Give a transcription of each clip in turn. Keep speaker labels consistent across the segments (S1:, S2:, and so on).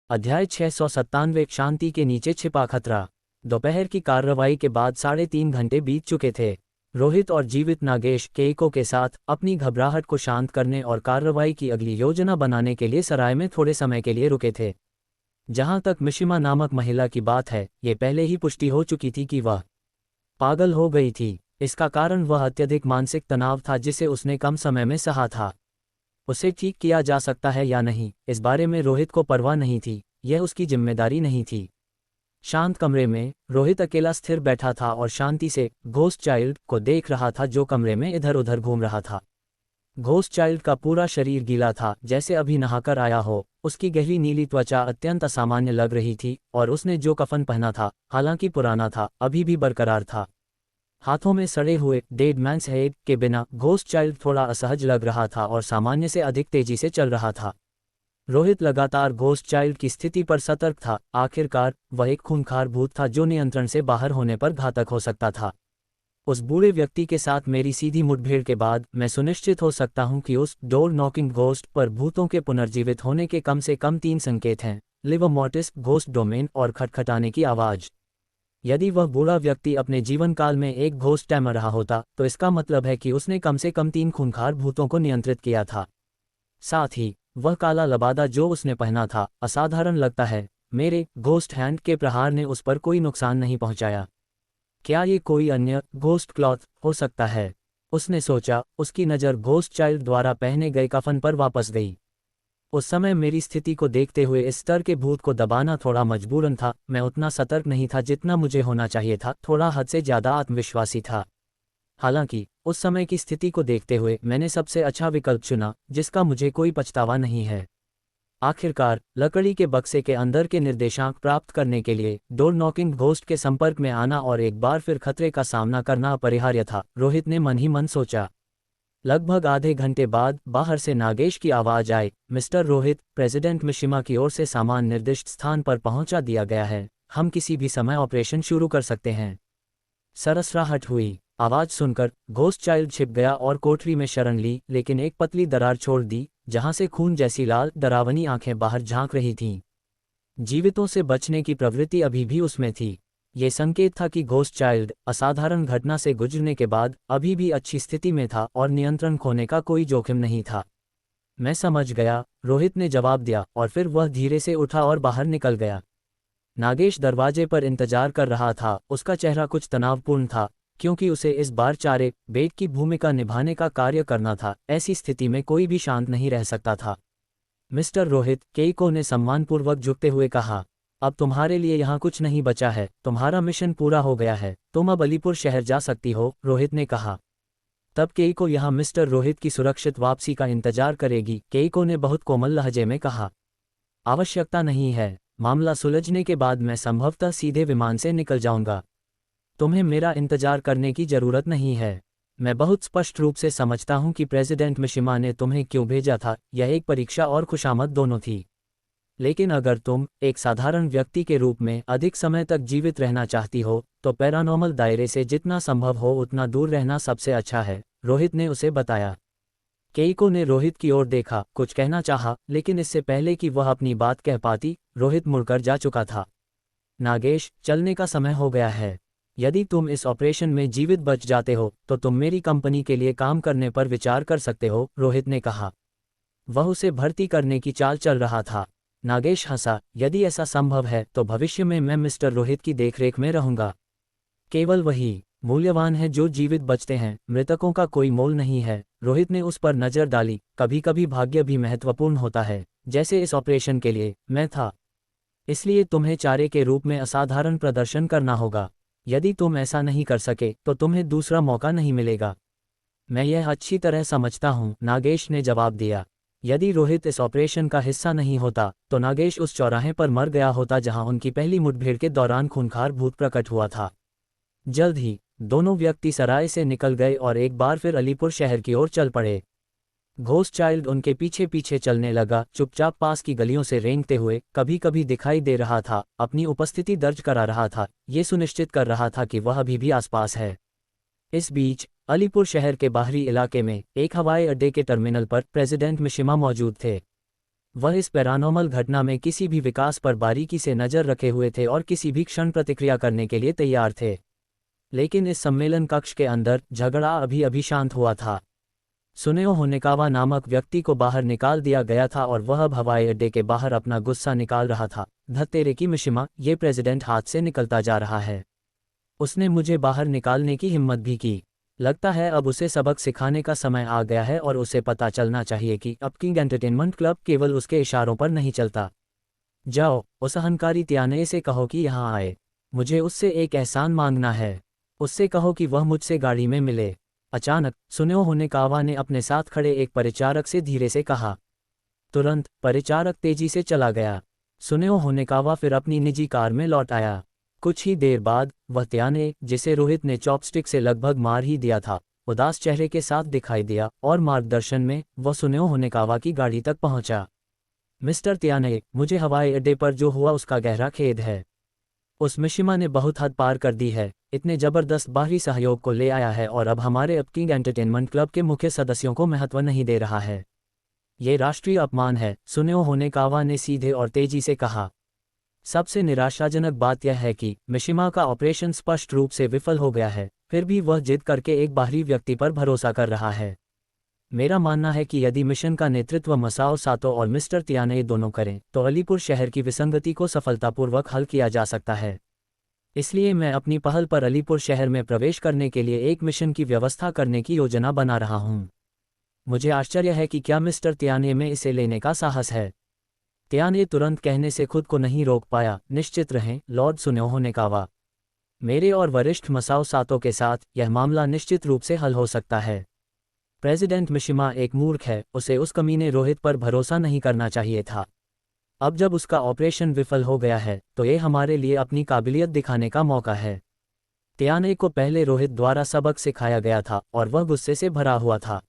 S1: अध्याय 697 शांति के नीचे छिपा खतरा। दोपहर की कार्रवाई के बाद 3.5 घंटे बीत चुके थे। रोहित और जीवित नागेश केइको के साथ अपनी घबराहट को शांत करने और कार्रवाई की अगली योजना बनाने के लिए सराय में थोड़े समय के लिए रुके थे। जहां तक मिशिमा नामक महिला की बात है, ये पहले ही पुष्टि हो चुकी थी कि वह पागल हो गई थी। इसका कारण वह अत्यधिक मानसिक तनाव था जिसे उसने कम समय में सहा था। उसे ठीक किया जा सकता है या नहीं, इस बारे में रोहित को परवाह नहीं थी, यह उसकी जिम्मेदारी नहीं थी। शांत कमरे में रोहित अकेला स्थिर बैठा था और शांति से घोस्ट चाइल्ड को देख रहा था जो कमरे में इधर उधर घूम रहा था। घोस्ट चाइल्ड का पूरा शरीर गीला था, जैसे अभी नहाकर आया हो। उसकी गहरी नीली त्वचा अत्यंत असामान्य लग रही थी और उसने जो कफन पहना था, हालांकि पुराना था, अभी भी बरकरार था। हाथों में सड़े हुए डेड मैन्स हेड के बिना घोस्ट चाइल्ड थोड़ा असहज लग रहा था और सामान्य से अधिक तेजी से चल रहा था। रोहित लगातार घोस्ट चाइल्ड की स्थिति पर सतर्क था। आखिरकार वह एक खूंखार भूत था जो नियंत्रण से बाहर होने पर घातक हो सकता था। उस बूढ़े व्यक्ति के साथ मेरी सीधी मुठभेड़ के बाद मैं सुनिश्चित हो सकता हूं कि उस डोर नॉकिंग घोस्ट पर भूतों के पुनर्जीवित होने के कम से कम 3 संकेत हैं: लिवर मोर्टिस, घोस्ट डोमेन और खटखटाने की आवाज। यदि वह बूढ़ा व्यक्ति अपने जीवन काल में एक घोस्ट टैमर रहा होता, तो इसका मतलब है कि उसने कम से कम 3 खूंखार भूतों को नियंत्रित किया था। साथ ही वह काला लबादा जो उसने पहना था असाधारण लगता है। मेरे घोस्ट हैंड के प्रहार ने उस पर कोई नुकसान नहीं पहुंचाया। क्या ये कोई अन्य घोस्ट क्लॉथ हो सकता है? उसने सोचा। उसकी नज़र घोस्ट चाइल्ड द्वारा पहने गए कफन पर वापस गई। उस समय मेरी स्थिति को देखते हुए इस स्तर के भूत को दबाना थोड़ा मजबूरन था। मैं उतना सतर्क नहीं था जितना मुझे होना चाहिए था, थोड़ा हद से ज़्यादा आत्मविश्वासी था। हालांकि उस समय की स्थिति को देखते हुए मैंने सबसे अच्छा विकल्प चुना, जिसका मुझे कोई पछतावा नहीं है। आखिरकार लकड़ी के बक्से के अंदर के निर्देशांक प्राप्त करने के लिए डोर नॉकिंग घोस्ट के संपर्क में आना और एक बार फिर खतरे का सामना करना अपरिहार्य था, रोहित ने मन ही मन सोचा। लगभग आधे घंटे बाद बाहर से नागेश की आवाज आई, मिस्टर रोहित, प्रेसिडेंट मिशिमा की ओर से सामान निर्दिष्ट स्थान पर पहुंचा दिया गया है। हम किसी भी समय ऑपरेशन शुरू कर सकते हैं। सरसराहट हुई। आवाज सुनकर घोस्ट चाइल्ड छिप गया और कोठरी में शरण ली, लेकिन एक पतली दरार छोड़ दी जहां से खून जैसी लाल डरावनी आंखें बाहर झांक रही थीं। जीवितों से बचने की प्रवृत्ति अभी भी उसमें थी। ये संकेत था कि घोस्ट चाइल्ड असाधारण घटना से गुजरने के बाद अभी भी अच्छी स्थिति में था और नियंत्रण खोने का कोई जोखिम नहीं था। मैं समझ गया, रोहित ने जवाब दिया और फिर वह धीरे से उठा और बाहर निकल गया। नागेश दरवाजे पर इंतजार कर रहा था। उसका चेहरा कुछ तनावपूर्ण था, क्योंकि उसे इस बार चारे बेट की भूमिका निभाने का कार्य करना था। ऐसी स्थिति में कोई भी शांत नहीं रह सकता था। मिस्टर रोहित, केइको ने सम्मानपूर्वक झुकते हुए कहा, अब तुम्हारे लिए यहाँ कुछ नहीं बचा है। तुम्हारा मिशन पूरा हो गया है। तुम अब अलीपुर शहर जा सकती हो, रोहित ने कहा। तब केइको यहाँ मिस्टर रोहित की सुरक्षित वापसी का इंतजार करेगी, केइको ने बहुत कोमल लहजे में कहा। आवश्यकता नहीं है। मामला सुलझने के बाद मैं संभवतः सीधे विमान से निकल जाऊंगा। तुम्हें मेरा इंतजार करने की जरूरत नहीं है। मैं बहुत स्पष्ट रूप से समझता हूं कि प्रेसिडेंट मिशिमा ने तुम्हें क्यों भेजा था। यह एक परीक्षा और खुशामद दोनों थी। लेकिन अगर तुम एक साधारण व्यक्ति के रूप में अधिक समय तक जीवित रहना चाहती हो, तो पैरानॉर्मल दायरे से जितना संभव हो उतना दूर रहना सबसे अच्छा है, रोहित ने उसे बताया। केइको ने रोहित की ओर देखा, कुछ कहना चाहा, लेकिन इससे पहले कि वह अपनी बात कह पाती, रोहित मुड़कर जा चुका था। नागेश, चलने का समय हो गया है। यदि तुम इस ऑपरेशन में जीवित बच जाते हो तो तुम मेरी कंपनी के लिए काम करने पर विचार कर सकते हो, रोहित ने कहा। वह उसे भर्ती करने की चाल चल रहा था। नागेश हंसा। यदि ऐसा संभव है तो भविष्य में मैं मिस्टर रोहित की देखरेख में रहूंगा। केवल वही मूल्यवान है जो जीवित बचते हैं, मृतकों का कोई मोल नहीं है। रोहित ने उस पर नजर डाली। कभी कभी भाग्य भी महत्वपूर्ण होता है, जैसे इस ऑपरेशन के लिए मैं था। इसलिए तुम्हें चारे के रूप में असाधारण प्रदर्शन करना होगा। यदि तुम ऐसा नहीं कर सके तो तुम्हें दूसरा मौका नहीं मिलेगा। मैं यह अच्छी तरह समझता हूं, नागेश ने जवाब दिया। यदि रोहित इस ऑपरेशन का हिस्सा नहीं होता तो नागेश उस चौराहे पर मर गया होता जहां उनकी पहली मुठभेड़ के दौरान खूंखार भूत प्रकट हुआ था। जल्द ही दोनों व्यक्ति सराय से निकल गए और एक बार फिर अलीपुर शहर की ओर चल पड़े। घोस्ट चाइल्ड उनके पीछे पीछे चलने लगा, चुपचाप पास की गलियों से रेंगते हुए। कभी कभी दिखाई दे रहा था, अपनी उपस्थिति दर्ज करा रहा था, ये सुनिश्चित कर रहा था कि वह अभी भी आसपास है। इस बीच अलीपुर शहर के बाहरी इलाके में एक हवाई अड्डे के टर्मिनल पर प्रेसिडेंट मिशिमा मौजूद थे। वह इस पैरानॉर्मल घटना में किसी भी विकास पर बारीकी से नज़र रखे हुए थे और किसी भी क्षण प्रतिक्रिया करने के लिए तैयार थे। लेकिन इस सम्मेलन कक्ष के अंदर झगड़ा अभी अभी शांत हुआ था। सुनेओ होनेकावा नामक व्यक्ति को बाहर निकाल दिया गया था और वह अब हवाई अड्डे के बाहर अपना गुस्सा निकाल रहा था। धत्तेरे की मिशिमा, ये प्रेसिडेंट हाथ से निकलता जा रहा है। उसने मुझे बाहर निकालने की हिम्मत भी की। लगता है अब उसे सबक सिखाने का समय आ गया है और उसे पता चलना चाहिए कि अब किंग एंटरटेनमेंट क्लब केवल उसके इशारों पर नहीं चलता। जाओ, उस अहंकारी त्याने से कहो कि यहाँ आए। मुझे उससे एक एहसान मांगना है। उससे कहो कि वह मुझसे गाड़ी में मिले। अचानक सुनेओ होनेकावा ने अपने साथ खड़े एक परिचारक से धीरे से कहा। तुरंत परिचारक तेजी से चला गया। सुनेओ होनेकावा फिर अपनी निजी कार में लौट आया। कुछ ही देर बाद वह त्याने, जिसे रोहित ने चॉपस्टिक से लगभग मार ही दिया था, उदास चेहरे के साथ दिखाई दिया और मार्गदर्शन में वह सुनेओ होनेकावा की गाड़ी तक पहुंचा। मिस्टर त्याने, मुझे हवाई अड्डे पर जो हुआ उसका गहरा खेद है। उस मिशिमा ने बहुत हद पार कर दी है, इतने जबरदस्त बाहरी सहयोग को ले आया है और अब हमारे अब किंग एंटरटेनमेंट क्लब के मुख्य सदस्यों को महत्व नहीं दे रहा है। ये राष्ट्रीय अपमान है, सुनेओ होनेकावा ने सीधे और तेजी से कहा। सबसे निराशाजनक बात यह है कि मिशिमा का ऑपरेशन स्पष्ट रूप से विफल हो गया है, फिर भी वह जिद करके एक बाहरी व्यक्ति पर भरोसा कर रहा है। मेरा मानना है कि यदि मिशन का नेतृत्व मसाओ सातो और मिस्टर त्याने दोनों करें तो अलीपुर शहर की विसंगति को सफलतापूर्वक हल किया जा सकता है। इसलिए मैं अपनी पहल पर अलीपुर शहर में प्रवेश करने के लिए एक मिशन की व्यवस्था करने की योजना बना रहा हूँ। मुझे आश्चर्य है कि क्या मिस्टर त्याने में इसे लेने का साहस है। त्याने तुरंत कहने से खुद को नहीं रोक पाया। निश्चित रहें लॉर्ड सुनेओ होनेकावा, मेरे और वरिष्ठ मसाओ सातो के साथ यह मामला निश्चित रूप से हल हो सकता है। प्रेसिडेंट मिशिमा एक मूर्ख है, उसे उस कमीने रोहित पर भरोसा नहीं करना चाहिए था। अब जब उसका ऑपरेशन विफल हो गया है तो ये हमारे लिए अपनी काबिलियत दिखाने का मौका है। त्याने को पहले रोहित द्वारा सबक सिखाया गया था और वह गुस्से से भरा हुआ था।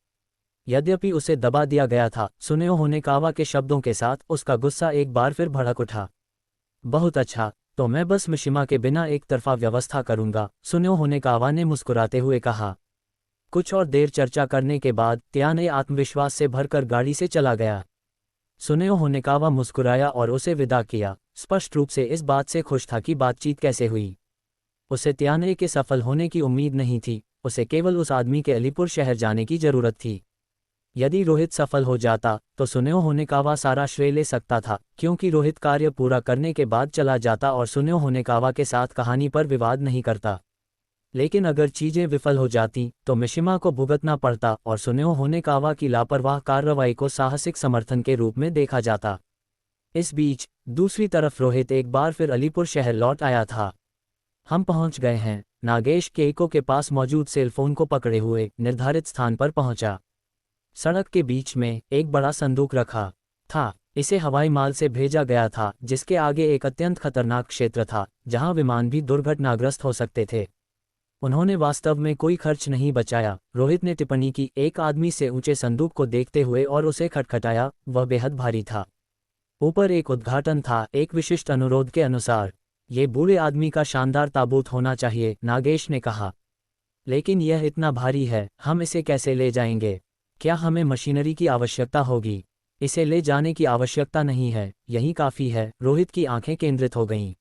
S1: यद्यपि उसे दबा दिया गया था, सुनेओ होनेकावा के शब्दों के साथ उसका गुस्सा एक बार फिर भड़क उठा। बहुत अच्छा, तो मैं बस मिशिमा के बिना एक तरफा व्यवस्था करूंगा, सुनेओ होनेकावा ने मुस्कुराते हुए कहा। कुछ और देर चर्चा करने के बाद त्याने आत्मविश्वास से भरकर गाड़ी से चला गया। सुनेओ होनेकावा मुस्कुराया और उसे विदा किया, स्पष्ट रूप से इस बात से खुश था कि बातचीत कैसे हुई। उसे त्याने के सफल होने की उम्मीद नहीं थी, उसे केवल उस आदमी के अलीपुर शहर जाने की जरूरत थी। यदि रोहित सफल हो जाता तो सुनेओ होनेकावा सारा श्रेय ले सकता था, क्योंकि रोहित कार्य पूरा करने के बाद चला जाता और सुनेओ होनेकावा के साथ कहानी पर विवाद नहीं करता। लेकिन अगर चीजें विफल हो जाती तो मिशिमा को भुगतना पड़ता और सुनेओ होनेकावा की लापरवाह कार्रवाई को साहसिक समर्थन के रूप में देखा जाता। इस बीच दूसरी तरफ रोहित एक बार फिर अलीपुर शहर लौट आया था। हम पहुंच गए हैं, नागेश केइको के पास मौजूद सेलफोन को पकड़े हुए निर्धारित स्थान पर पहुंचा। सड़क के बीच में एक बड़ा संदूक रखा था। इसे हवाई माल से भेजा गया था, जिसके आगे एक अत्यंत खतरनाक क्षेत्र था जहां विमान भी दुर्घटनाग्रस्त हो सकते थे। उन्होंने वास्तव में कोई खर्च नहीं बचाया, रोहित ने टिप्पणी की, एक आदमी से ऊंचे संदूक को देखते हुए और उसे खटखटाया। वह बेहद भारी था। ऊपर एक उद्घाटन था, एक विशिष्ट अनुरोध के अनुसार। ये बूढ़े आदमी का शानदार ताबूत होना चाहिए, नागेश ने कहा। लेकिन यह इतना भारी है, हम इसे कैसे ले जाएंगे? क्या हमें मशीनरी की आवश्यकता होगी? इसे ले जाने की आवश्यकता नहीं है, यही काफ़ी है। रोहित की आंखें केंद्रित हो गईं।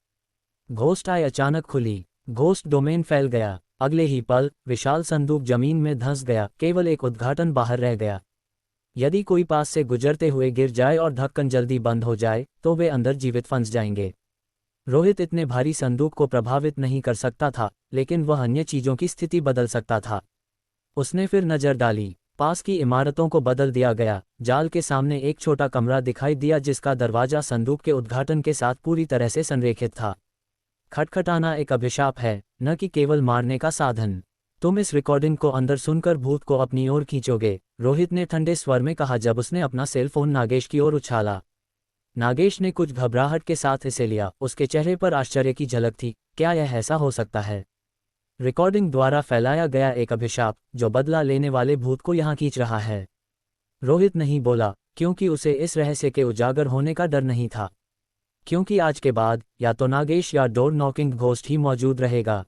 S1: घोस्ट आई अचानक खुली। घोस्ट डोमेन फैल गया। अगले ही पल विशाल संदूक जमीन में धंस गया, केवल एक उद्घाटन बाहर रह गया। यदि कोई पास से गुजरते हुए गिर जाए और ढक्कन जल्दी बंद हो जाए तो वे अंदर जीवित फंस जाएंगे। रोहित इतने भारी संदूक को प्रभावित नहीं कर सकता था, लेकिन वह अन्य चीज़ों की स्थिति बदल सकता था। उसने फिर नज़र डाली। पास की इमारतों को बदल दिया गया। जाल के सामने एक छोटा कमरा दिखाई दिया जिसका दरवाजा संदूक के उद्घाटन के साथ पूरी तरह से संरेखित था। खटखटाना एक अभिशाप है, न कि केवल मारने का साधन। तुम इस रिकॉर्डिंग को अंदर सुनकर भूत को अपनी ओर खींचोगे, रोहित ने ठंडे स्वर में कहा जब उसने अपना सेलफोन नागेश की ओर उछाला। नागेश ने कुछ घबराहट के साथ इसे लिया। उसके चेहरे पर आश्चर्य की झलक थी। क्या यह ऐसा हो सकता है? रिकॉर्डिंग द्वारा फैलाया गया एक अभिशाप जो बदला लेने वाले भूत को यहाँ खींच रहा है। रोहित नहीं बोला, क्योंकि उसे इस रहस्य के उजागर होने का डर नहीं था। क्योंकि आज के बाद या तो नागेश या डोर नॉकिंग घोस्ट ही मौजूद रहेगा।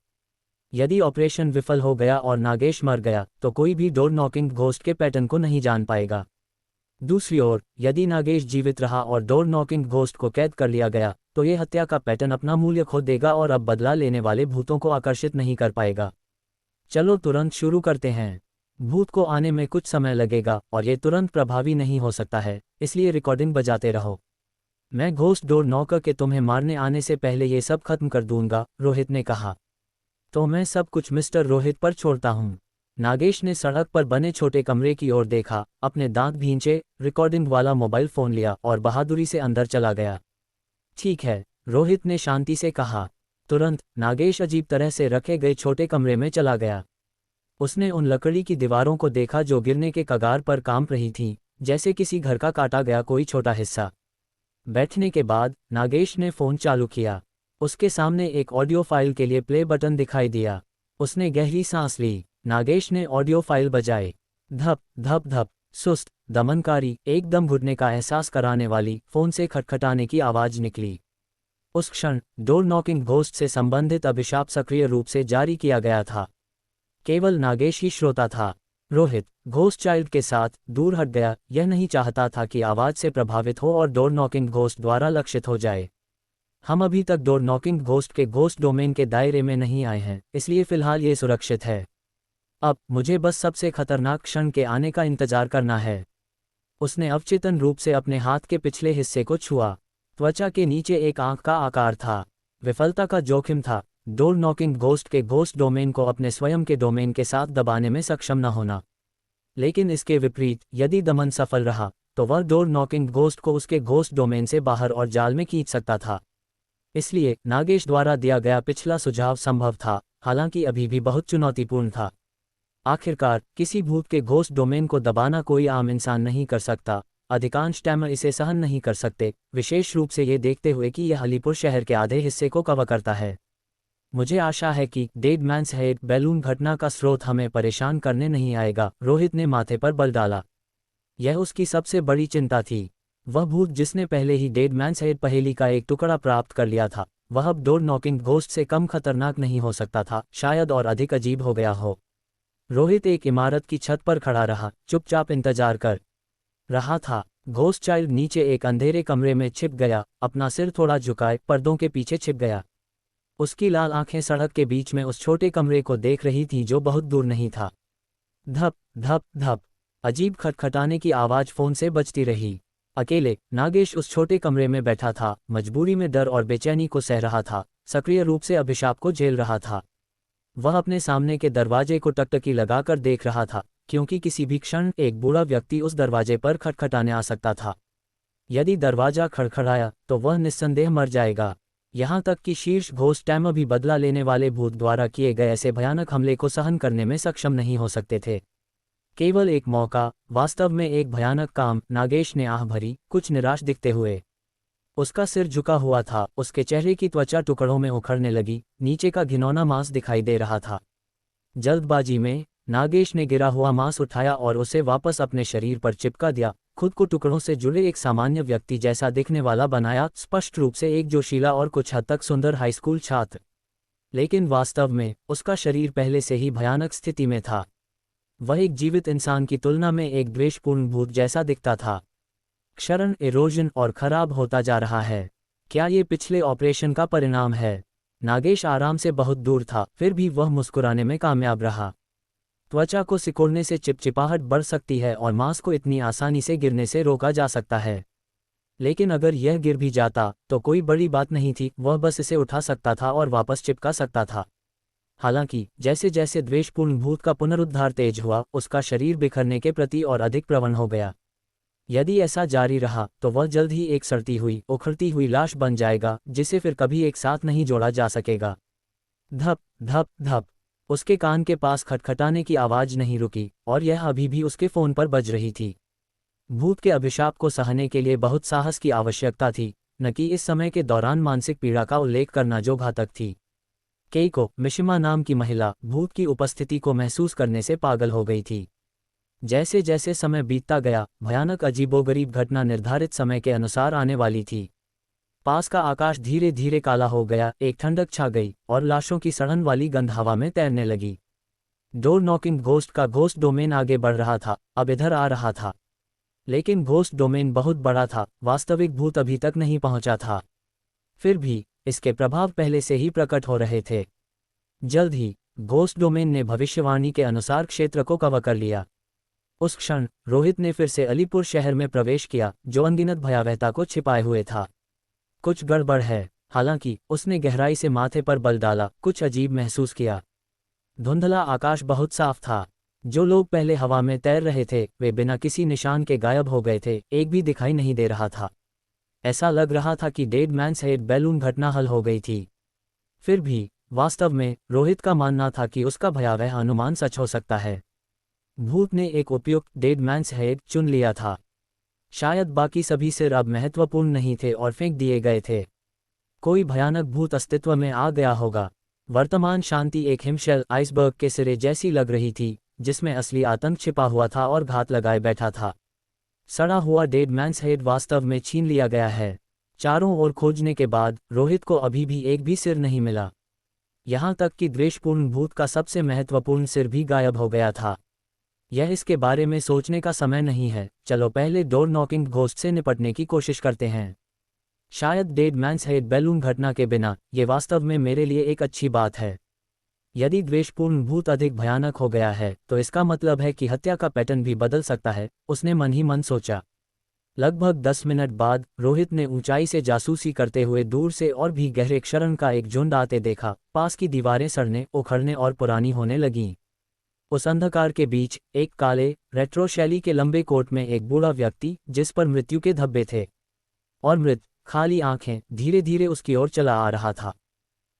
S1: यदि ऑपरेशन विफल हो गया और नागेश मर गया तो कोई भी डोर नॉकिंग घोस्ट के पैटर्न को नहीं जान पाएगा। दूसरी ओर, यदि नागेश जीवित रहा और डोर नॉकिंग घोस्ट को कैद कर लिया गया, तो ये हत्या का पैटर्न अपना मूल्य खो देगा और अब बदला लेने वाले भूतों को आकर्षित नहीं कर पाएगा। चलो तुरंत शुरू करते हैं। भूत को आने में कुछ समय लगेगा और ये तुरंत प्रभावी नहीं हो सकता है, इसलिए रिकॉर्डिंग बजाते रहो। मैं घोस्ट डोर नॉकर के तुम्हें मारने आने से पहले ये सब खत्म कर दूंगा, रोहित ने कहा। तो मैं सब कुछ मिस्टर रोहित पर छोड़ता हूँ। नागेश ने सड़क पर बने छोटे कमरे की ओर देखा, अपने दांत भींचे, रिकॉर्डिंग वाला मोबाइल फोन लिया और बहादुरी से अंदर चला गया। ठीक है, रोहित ने शांति से कहा। तुरंत नागेश अजीब तरह से रखे गए छोटे कमरे में चला गया। उसने उन लकड़ी की दीवारों को देखा जो गिरने के कगार पर कांप रही थीं, जैसे किसी घर का काटा गया कोई छोटा हिस्सा। बैठने के बाद नागेश ने फ़ोन चालू किया। उसके सामने एक ऑडियो फाइल के लिए प्ले बटन दिखाई दिया। उसने गहरी सांस ली। नागेश ने ऑडियो फाइल बजाई। धप धप धप, सुस्त, दमनकारी, एकदम घुटने का एहसास कराने वाली फ़ोन से खटखटाने की आवाज़ निकली। उस क्षण डोर नॉकिंग घोस्ट से संबंधित अभिशाप सक्रिय रूप से जारी किया गया था। केवल नागेश ही श्रोता था। रोहित घोस्ट चाइल्ड के साथ दूर हट गया, यह नहीं चाहता था कि आवाज़ से प्रभावित हो और डोर नॉकिंग घोस्ट द्वारा लक्षित हो जाए। हम अभी तक डोर नॉकिंग घोस्ट के घोस्ट डोमेन के दायरे में नहीं आए हैं, इसलिए फिलहाल ये सुरक्षित है। अब मुझे बस सबसे खतरनाक क्षण के आने का इंतजार करना है। उसने अवचेतन रूप से अपने हाथ के पिछले हिस्से को छुआ। त्वचा के नीचे एक आंख का आकार था। विफलता का जोखिम था, डोर नॉकिंग घोस्ट के घोस्ट डोमेन को अपने स्वयं के डोमेन के साथ दबाने में सक्षम न होना। लेकिन इसके विपरीत, यदि दमन सफल रहा, तो वह डोर नॉकिंग घोस्ट को उसके घोस्ट डोमेन से बाहर और जाल में खींच सकता था। इसलिए नागेश द्वारा दिया गया पिछला सुझाव संभव था, हालांकि अभी भी बहुत चुनौतीपूर्ण था। आखिरकार किसी भूत के घोस्ट डोमेन को दबाना कोई आम इंसान नहीं कर सकता। अधिकांश टैमर इसे सहन नहीं कर सकते, विशेष रूप से ये देखते हुए कि यह अलीपुर शहर के आधे हिस्से को कवर करता है। मुझे आशा है कि डेड मैन्स हेड बैलून घटना का स्रोत हमें परेशान करने नहीं आएगा, रोहित ने माथे पर बल डाला। यह उसकी सबसे बड़ी चिंता थी। वह भूत जिसने पहले ही डेड मैन्स हेड पहेली का एक टुकड़ा प्राप्त कर लिया था, वह अब डोर नॉकिंग घोस्ट से कम खतरनाक नहीं हो सकता था, शायद और अधिक अजीब हो गया हो। रोहित एक इमारत की छत पर खड़ा रहा, चुपचाप इंतजार कर रहा था। घोस्ट चाइल्ड नीचे एक अंधेरे कमरे में छिप गया, अपना सिर थोड़ा झुकाए पर्दों के पीछे छिप गया। उसकी लाल आंखें सड़क के बीच में उस छोटे कमरे को देख रही थीं जो बहुत दूर नहीं था। धप धप धप, अजीब खटखटाने की आवाज़ फोन से बजती रही। अकेले नागेश उस छोटे कमरे में बैठा था, मजबूरी में डर और बेचैनी को सह रहा था, सक्रिय रूप से अभिशाप को झेल रहा था। वह अपने सामने के दरवाजे को टकटकी लगाकर देख रहा था, क्योंकि किसी भी क्षण एक बूढ़ा व्यक्ति उस दरवाजे पर खटखटाने आ सकता था। यदि दरवाजा खड़खड़ाया तो वह निस्संदेह मर जाएगा। यहाँ तक कि शीर्ष घोस्ट टैमर भी बदला लेने वाले भूत द्वारा किए गए ऐसे भयानक हमले को सहन करने में सक्षम नहीं हो सकते थे। केवल एक मौका, वास्तव में एक भयानक काम। नागेश ने आह भरी, कुछ निराश दिखते हुए। उसका सिर झुका हुआ था, उसके चेहरे की त्वचा टुकड़ों में उखड़ने लगी, नीचे का घिनौना मांस दिखाई दे रहा था। जल्दबाजी में नागेश ने गिरा हुआ मांस उठाया और उसे वापस अपने शरीर पर चिपका दिया, खुद को टुकड़ों से जुड़े एक सामान्य व्यक्ति जैसा दिखने वाला बनाया, स्पष्ट रूप से एक जोशीला और कुछ हद तक सुंदर हाईस्कूल छात्र। लेकिन वास्तव में उसका शरीर पहले से ही भयानक स्थिति में था। वह एक जीवित इंसान की तुलना में एक द्वेषपूर्ण भूत जैसा दिखता था। क्षरण, इरोजन और खराब होता जा रहा है। क्या ये पिछले ऑपरेशन का परिणाम है? नागेश आराम से बहुत दूर था, फिर भी वह मुस्कुराने में कामयाब रहा। त्वचा को सिकोड़ने से चिपचिपाहट बढ़ सकती है और मांस को इतनी आसानी से गिरने से रोका जा सकता है। लेकिन अगर यह गिर भी जाता तो कोई बड़ी बात नहीं थी, वह बस इसे उठा सकता था और वापस चिपका सकता था। हालांकि जैसे जैसे द्वेषपूर्ण भूत का पुनरुद्धार तेज हुआ, उसका शरीर बिखरने के प्रति और अधिक प्रवण हो गया। यदि ऐसा जारी रहा तो वह जल्द ही एक सड़ती हुई, उखड़ती हुई लाश बन जाएगा, जिसे फिर कभी एक साथ नहीं जोड़ा जा सकेगा। धप धप धप, उसके कान के पास खटखटाने की आवाज़ नहीं रुकी और यह अभी भी उसके फ़ोन पर बज रही थी। भूत के अभिशाप को सहने के लिए बहुत साहस की आवश्यकता थी, न कि इस समय के दौरान मानसिक पीड़ा का उल्लेख करना जो घातक थी। केइको, मिशिमा नाम की महिला, भूत की उपस्थिति को महसूस करने से पागल हो गई थी। जैसे जैसे समय बीतता गया, भयानक अजीबोगरीब घटना निर्धारित समय के अनुसार आने वाली थी। पास का आकाश धीरे धीरे काला हो गया, एक ठंडक छा गई और लाशों की सड़न वाली गंध हवा में तैरने लगी। डोर नॉकिंग घोस्ट का घोस्ट डोमेन आगे बढ़ रहा था, अब इधर आ रहा था। लेकिन घोस्ट डोमेन बहुत बड़ा था, वास्तविक भूत अभी तक नहीं पहुंचा था। फिर भी इसके प्रभाव पहले से ही प्रकट हो रहे थे। जल्द ही घोस्ट डोमेन ने भविष्यवाणी के अनुसार क्षेत्र को कवर कर लिया। उस क्षण रोहित ने फिर से अलीपुर शहर में प्रवेश किया, जो अनगिनत भयावहता को छिपाए हुए था। कुछ गड़बड़ है। हालांकि उसने गहराई से माथे पर बल डाला, कुछ अजीब महसूस किया। धुंधला आकाश बहुत साफ था। जो लोग पहले हवा में तैर रहे थे वे बिना किसी निशान के गायब हो गए थे, एक भी दिखाई नहीं दे रहा था। ऐसा लग रहा था कि डेड मैन्स हेड बैलून घटना हल हो गई थी। फिर भी वास्तव में रोहित का मानना था कि उसका भयावह अनुमान सच हो सकता है। भूत ने एक उपयुक्त डेड मैन्स हेड चुन लिया था। शायद बाकी सभी सिर अब महत्वपूर्ण नहीं थे और फेंक दिए गए थे। कोई भयानक भूत अस्तित्व में आ गया होगा। वर्तमान शांति एक हिमशैल आइसबर्ग के सिरे जैसी लग रही थी, जिसमें असली आतंक छिपा हुआ था और घात लगाए बैठा था। सड़ा हुआ डेड मैन्स हेड वास्तव में छीन लिया गया है। चारों ओर खोजने के बाद रोहित को अभी भी एक भी सिर नहीं मिला। यहाँ तक कि द्वेषपूर्ण भूत का सबसे महत्वपूर्ण सिर भी गायब हो गया था। यह इसके बारे में सोचने का समय नहीं है। चलो पहले डोर नॉकिंग घोस्ट से निपटने की कोशिश करते हैं। शायद डेड मैन्स हेड बैलून घटना के बिना ये वास्तव में मेरे लिए एक अच्छी बात है। यदि द्वेषपूर्ण भूत अधिक भयानक हो गया है तो इसका मतलब है कि हत्या का पैटर्न भी बदल सकता है, उसने मन ही मन सोचा। लगभग 10 मिनट बाद रोहित ने ऊंचाई से जासूसी करते हुए दूर से और भी गहरे क्षरण का एक झुंड आते देखा। पास की दीवारें सड़ने, उखड़ने और पुरानी होने लगीं। उस अंधकार के बीच एक काले रेट्रो शैली के लंबे कोट में एक बूढ़ा व्यक्ति, जिस पर मृत्यु के धब्बे थे और मृत खाली आंखें, धीरे धीरे उसकी ओर चला आ रहा था।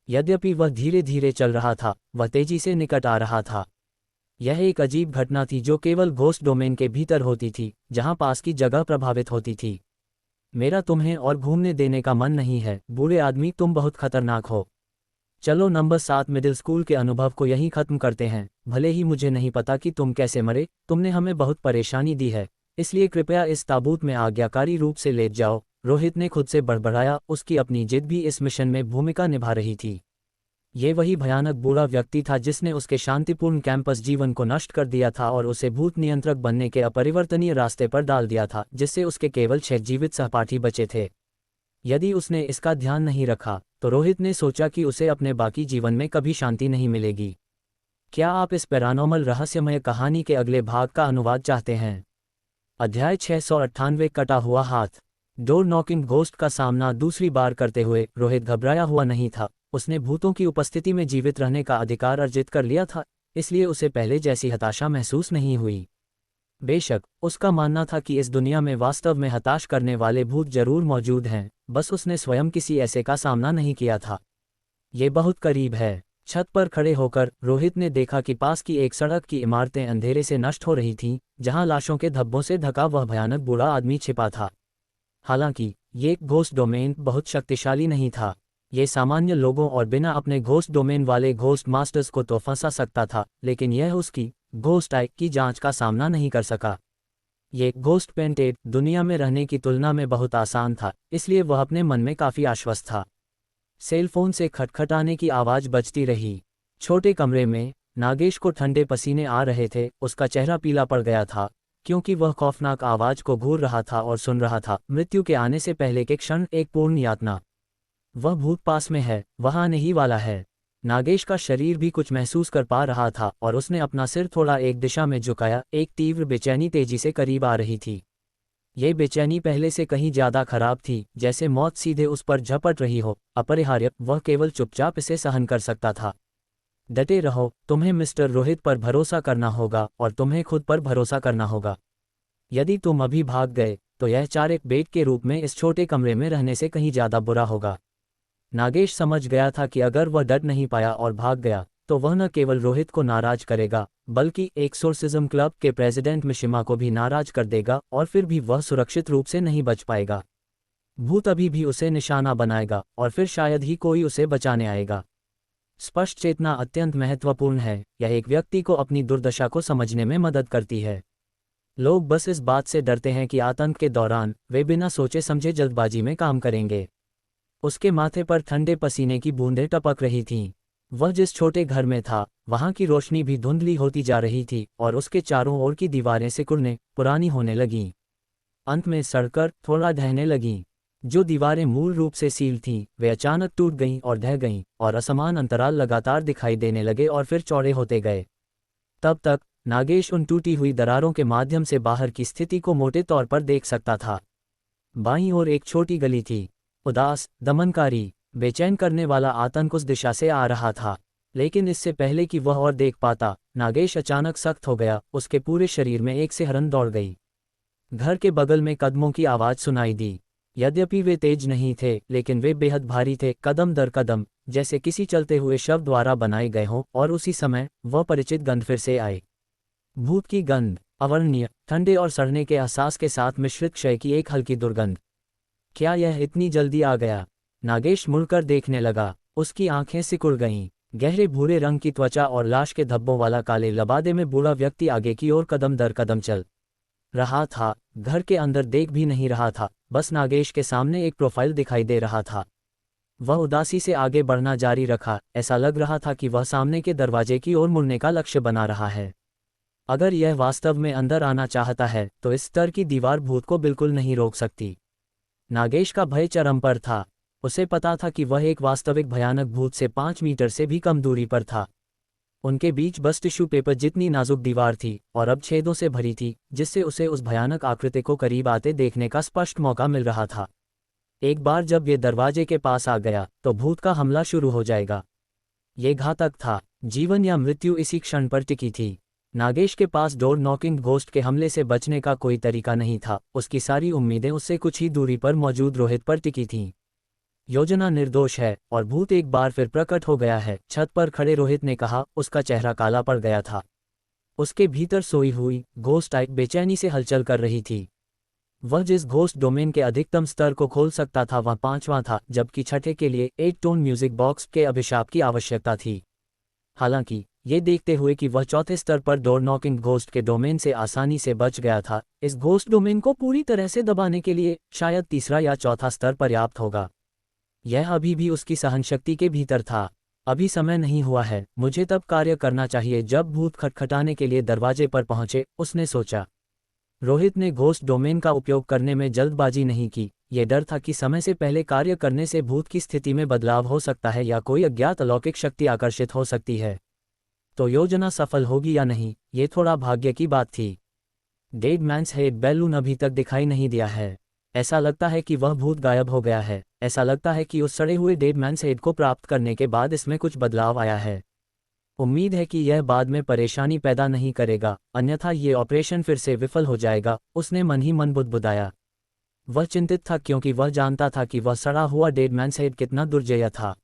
S1: यद्यपि वह धीरे धीरे चल रहा था, वह तेजी से निकट आ रहा था। यह एक अजीब घटना थी जो केवल घोस्ट डोमेन के भीतर होती थी, जहां पास की जगह प्रभावित होती थी। मेरा तुम्हें और घूमने देने का मन नहीं है, बूढ़े आदमी, तुम बहुत खतरनाक हो। चलो नंबर 7 मिडिल स्कूल के अनुभव को यहीं खत्म करते हैं। भले ही मुझे नहीं पता कि तुम कैसे मरे, तुमने हमें बहुत परेशानी दी है, इसलिए कृपया इस ताबूत में आज्ञाकारी रूप से लेट जाओ। रोहित ने खुद से बड़बड़ाया, उसकी अपनी जिद भी इस मिशन में भूमिका निभा रही थी। ये वही भयानक बूढ़ा व्यक्ति था जिसने उसके शांतिपूर्ण कैंपस जीवन को नष्ट कर दिया था और उसे भूत नियंत्रक बनने के अपरिवर्तनीय रास्ते पर डाल दिया था, जिससे उसके केवल 6 जीवित सहपाठी बचे थे। यदि उसने इसका ध्यान नहीं रखा तो रोहित ने सोचा कि उसे अपने बाकी जीवन में कभी शांति नहीं मिलेगी। क्या आप इस पैरानॉर्मल रहस्यमय कहानी के अगले भाग का अनुवाद चाहते हैं? अध्याय 698 कटा हुआ हाथ। डोर नॉकिंग घोस्ट का सामना दूसरी बार करते हुए रोहित घबराया हुआ नहीं था। उसने भूतों की उपस्थिति में जीवित रहने का अधिकार अर्जित कर लिया था, इसलिए उसे पहले जैसी हताशा महसूस नहीं हुई। बेशक उसका मानना था कि इस दुनिया में वास्तव में हताश करने वाले भूत जरूर मौजूद हैं, बस उसने स्वयं किसी ऐसे का सामना नहीं किया था। ये बहुत करीब है। छत पर खड़े होकर रोहित ने देखा कि पास की एक सड़क की इमारतें अंधेरे से नष्ट हो रही थीं, जहां लाशों के धब्बों से ढका वह भयानक बूढ़ा आदमी छिपा था। हालांकि ये घोस्ट डोमेन बहुत शक्तिशाली नहीं था। ये सामान्य लोगों और बिना अपने घोस्ट डोमेन वाले घोस्ट मास्टर्स को तो फंसा सकता था, लेकिन यह उसकी घोस्ट आई की जांच का सामना नहीं कर सका। ये घोस्ट पेंटेड दुनिया में रहने की तुलना में बहुत आसान था, इसलिए वह अपने मन में काफी आश्वस्त था। सेलफोन से खटखटाने की आवाज बजती रही। छोटे कमरे में नागेश को ठंडे पसीने आ रहे थे। उसका चेहरा पीला पड़ गया था, क्योंकि वह खौफनाक आवाज को घूर रहा था और सुन रहा था, मृत्यु के आने से पहले के क्षण एक पूर्ण यातना। वह भूत पास में है, वह आने ही वाला है। नागेश का शरीर भी कुछ महसूस कर पा रहा था और उसने अपना सिर थोड़ा एक दिशा में झुकाया। एक तीव्र बेचैनी तेजी से करीब आ रही थी। ये बेचैनी पहले से कहीं ज्यादा खराब थी, जैसे मौत सीधे उस पर झपट रही हो, अपरिहार्य। वह केवल चुपचाप इसे सहन कर सकता था। डटे रहो, तुम्हें मिस्टर रोहित पर भरोसा करना होगा और तुम्हें खुद पर भरोसा करना होगा। यदि तुम अभी भाग गए तो यह 4 एक बेट के रूप में इस छोटे कमरे में रहने से कहीं ज्यादा बुरा होगा। नागेश समझ गया था कि अगर वह डट नहीं पाया और भाग गया तो वह न केवल रोहित को नाराज करेगा, बल्कि एक्सोर्सिज्म क्लब के प्रेसिडेंट मिशिमा को भी नाराज कर देगा, और फिर भी वह सुरक्षित रूप से नहीं बच पाएगा। भूत अभी भी उसे निशाना बनाएगा और फिर शायद ही कोई उसे बचाने आएगा। स्पष्ट चेतना अत्यंत महत्वपूर्ण है। यह एक व्यक्ति को अपनी दुर्दशा को समझने में मदद करती है। लोग बस इस बात से डरते हैं कि आतंक के दौरान वे बिना सोचे समझे जल्दबाजी में काम करेंगे। उसके माथे पर ठंडे पसीने की बूंदें टपक रही थीं। वह जिस छोटे घर में था वहां की रोशनी भी धुंधली होती जा रही थी और उसके चारों ओर की दीवारें सिकुड़ने, पुरानी होने लगीं। अंत में सड़कर थोड़ा ढहने लगीं। जो दीवारें मूल रूप से सील थीं, वे अचानक टूट गईं और ढह गईं, और असमान अंतराल लगातार दिखाई देने लगे और फिर चौड़े होते गए। तब तक नागेश उन टूटी हुई दरारों के माध्यम से बाहर की स्थिति को मोटे तौर पर देख सकता था। बाईं ओर एक छोटी गली थी। उदास, दमनकारी, बेचैन करने वाला आतंक उस दिशा से आ रहा था। लेकिन इससे पहले कि वह और देख पाता, नागेश अचानक सख्त हो गया। उसके पूरे शरीर में एक सिहरन दौड़ गई। घर के बगल में कदमों की आवाज़ सुनाई दी। यद्यपि वे तेज नहीं थे, लेकिन वे बेहद भारी थे, कदम दर कदम, जैसे किसी चलते हुए शव द्वारा बनाए गए हों। और उसी समय वह परिचित गंध फिर से आई। भूत की गंध, अवर्णनीय, ठंडे और सड़ने के एहसास के साथ मिश्रित क्षय की एक हल्की दुर्गंध। क्या यह इतनी जल्दी आ गया? नागेश मुड़कर देखने लगा। उसकी आंखें सिकुड़ गईं। गहरे भूरे रंग की त्वचा और लाश के धब्बों वाला काले लबादे में बूढ़ा व्यक्ति आगे की ओर कदम दर कदम चल रहा था। घर के अंदर देख भी नहीं रहा था, बस नागेश के सामने एक प्रोफाइल दिखाई दे रहा था। वह उदासी से आगे बढ़ना जारी रखा। ऐसा लग रहा था कि वह सामने के दरवाजे की ओर मुड़ने का लक्ष्य बना रहा है। अगर यह वास्तव में अंदर आना चाहता है तो इस स्तर की दीवार भूत को बिल्कुल नहीं रोक सकती। नागेश का भय चरम पर था। उसे पता था कि वह एक वास्तविक भयानक भूत से 5 मीटर से भी कम दूरी पर था। उनके बीच बस टिश्यू पेपर जितनी नाजुक दीवार थी और अब छेदों से भरी थी, जिससे उसे उस भयानक आकृति को करीब आते देखने का स्पष्ट मौका मिल रहा था। एक बार जब ये दरवाजे के पास आ गया तो भूत का हमला शुरू हो जाएगा। ये घातक था। जीवन या मृत्यु इसी क्षण पर टिकी थी। नागेश के पास डोर नॉकिंग घोस्ट के हमले से बचने का कोई तरीका नहीं था। उसकी सारी उम्मीदें उससे कुछ ही दूरी पर मौजूद रोहित पर टिकी थीं। योजना निर्दोष है और भूत एक बार फिर प्रकट हो गया है, छत पर खड़े रोहित ने कहा। उसका चेहरा काला पड़ गया था। उसके भीतर सोई हुई घोस्ट टाइप बेचैनी से हलचल कर रही थी। वह जिस घोस्ट डोमेन के अधिकतम स्तर को खोल सकता था वह 5वां था, जबकि छठे के लिए 8 टोन म्यूजिक बॉक्स के अभिशाप की आवश्यकता थी। हालांकि ये देखते हुए कि वह चौथे स्तर पर डोर नॉकिंग घोस्ट के डोमेन से आसानी से बच गया था, इस घोस्ट डोमेन को पूरी तरह से दबाने के लिए शायद तीसरा या चौथा स्तर पर्याप्त होगा। यह अभी भी उसकी सहनशक्ति के भीतर था। अभी समय नहीं हुआ है, मुझे तब कार्य करना चाहिए जब भूत खटखटाने के लिए दरवाजे पर पहुंचे, उसने सोचा। रोहित ने घोस्ट डोमेन का उपयोग करने में जल्दबाजी नहीं की। यह डर था कि समय से पहले कार्य करने से भूत की स्थिति में बदलाव हो सकता है या कोई अज्ञात अलौकिक शक्ति आकर्षित हो सकती है। तो योजना सफल होगी या नहीं, ये थोड़ा भाग्य की बात थी। डेड मैन्स हेड बैलून अभी तक दिखाई नहीं दिया है। ऐसा लगता है कि वह भूत गायब हो गया है। ऐसा लगता है कि उस सड़े हुए डेड मैन्स हेड को प्राप्त करने के बाद इसमें कुछ बदलाव आया है। उम्मीद है कि यह बाद में परेशानी पैदा नहीं करेगा, अन्यथा ये ऑपरेशन फिर से विफल हो जाएगा, उसने मन ही मन बुदबुदाया। वह चिंतित था क्योंकि वह जानता था कि वह सड़ा हुआ डेड मैन्स हेड कितना दुर्जय था।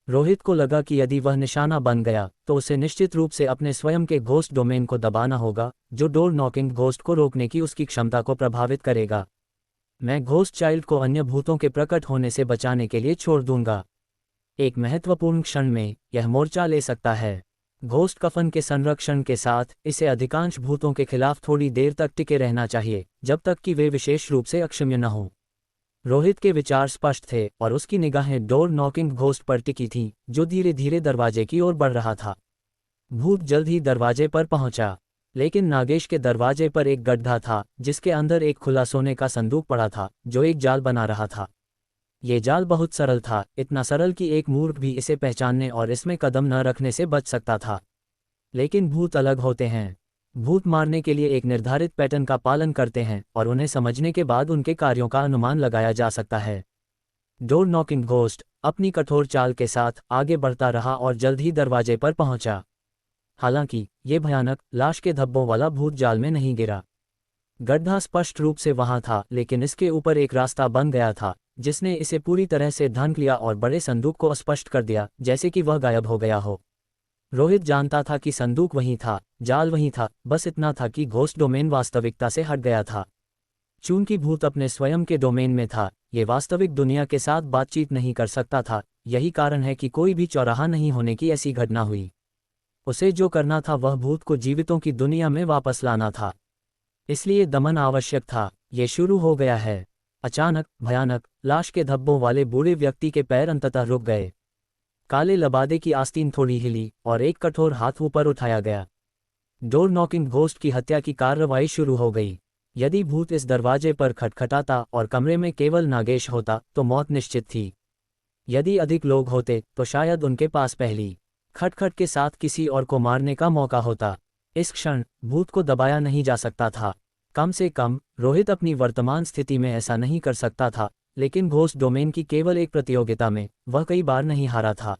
S1: रोहित को लगा कि यदि वह निशाना बन गया तो उसे निश्चित रूप से अपने स्वयं के घोस्ट डोमेन को दबाना होगा, जो डोर नॉकिंग घोस्ट को रोकने की उसकी क्षमता को प्रभावित करेगा। मैं घोस्ट चाइल्ड को अन्य भूतों के प्रकट होने से बचाने के लिए छोड़ दूंगा। एक महत्वपूर्ण क्षण में यह मोर्चा ले सकता है। घोस्ट कफन के संरक्षण के साथ इसे अधिकांश भूतों के खिलाफ थोड़ी देर तक टिके रहना चाहिए, जब तक कि वे विशेष रूप से अक्षम्य न हों। रोहित के विचार स्पष्ट थे और उसकी निगाहें डोर नॉकिंग घोस्ट पर टिकी थीं, जो धीरे धीरे दरवाजे की ओर बढ़ रहा था। भूत जल्द ही दरवाजे पर पहुंचा, लेकिन नागेश के दरवाजे पर एक गड्ढा था जिसके अंदर एक खुला सोने का संदूक पड़ा था, जो एक जाल बना रहा था। ये जाल बहुत सरल था, इतना सरल कि एक मूर्ख भी इसे पहचानने और इसमें कदम न रखने से बच सकता था। लेकिन भूत अलग होते हैं। भूत मारने के लिए एक निर्धारित पैटर्न का पालन करते हैं और उन्हें समझने के बाद उनके कार्यों का अनुमान लगाया जा सकता है। डोर नॉकिंग घोस्ट अपनी कठोर चाल के साथ आगे बढ़ता रहा और जल्द ही दरवाजे पर पहुंचा। हालांकि ये भयानक लाश के धब्बों वाला भूत जाल में नहीं गिरा। गड्ढा स्पष्ट रूप से वहां था, लेकिन इसके ऊपर एक रास्ता बन गया था जिसने इसे पूरी तरह से ढक लिया और बड़े संदूक को अस्पष्ट कर दिया, जैसे कि वह गायब हो गया हो। रोहित जानता था कि संदूक वहीं था, जाल वहीं था, बस इतना था कि घोस्ट डोमेन वास्तविकता से हट गया था। चूंकि भूत अपने स्वयं के डोमेन में था, ये वास्तविक दुनिया के साथ बातचीत नहीं कर सकता था। यही कारण है कि कोई भी चौराहा नहीं होने की ऐसी घटना हुई। उसे जो करना था वह भूत को जीवितों की दुनिया में वापस लाना था, इसलिए दमन आवश्यक था। ये शुरू हो गया है। अचानक भयानक लाश के धब्बों वाले बूढ़े व्यक्ति के पैर अंततः रुक गए। काले लबादे की आस्तीन थोड़ी हिली और एक कठोर हाथ ऊपर उठाया गया। डोर नॉकिंग घोस्ट की हत्या की कार्रवाई शुरू हो गई। यदि भूत इस दरवाजे पर खटखटाता और कमरे में केवल नागेश होता तो मौत निश्चित थी। यदि अधिक लोग होते तो शायद उनके पास पहली खटखट के साथ किसी और को मारने का मौका होता। इस क्षण भूत को दबाया नहीं जा सकता था। कम से कम रोहित अपनी वर्तमान स्थिति में ऐसा नहीं कर सकता था, लेकिन घोस्ट डोमेन की केवल एक प्रतियोगिता में वह कई बार नहीं हारा था।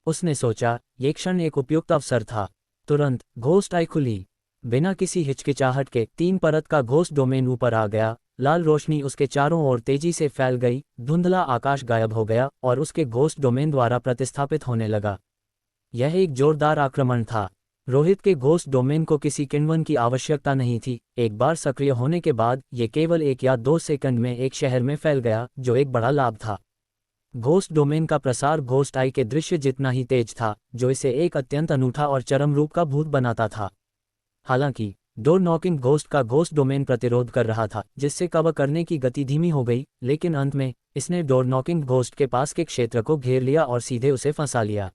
S1: उसने सोचा, ये क्षण एक उपयुक्त अवसर था। तुरंत घोस्ट आई खुली। बिना किसी हिचकिचाहट के 3 परत का घोस्ट डोमेन ऊपर आ गया। लाल रोशनी उसके चारों ओर तेजी से फैल गई, धुंधला आकाश गायब हो गया और उसके घोस्ट डोमेन द्वारा प्रतिस्थापित होने लगा। यह एक जोरदार आक्रमण था। रोहित के घोस्ट डोमेन को किसी किण्वन की आवश्यकता नहीं थी। एक बार सक्रिय होने के बाद ये केवल 1 या 2 सेकंड में एक शहर में फैल गया, जो एक बड़ा लाभ था। घोस्ट डोमेन का प्रसार घोस्ट आई के दृश्य जितना ही तेज था, जो इसे एक अत्यंत अनूठा और चरम रूप का भूत बनाता था। हालांकि डोर नॉकिंग घोस्ट का घोस्ट डोमेन प्रतिरोध कर रहा था, जिससे कवर करने की गति धीमी हो गई, लेकिन अंत में इसने डोर नॉकिंग घोस्ट के पास के क्षेत्र को घेर लिया और सीधे उसे फंसा लिया।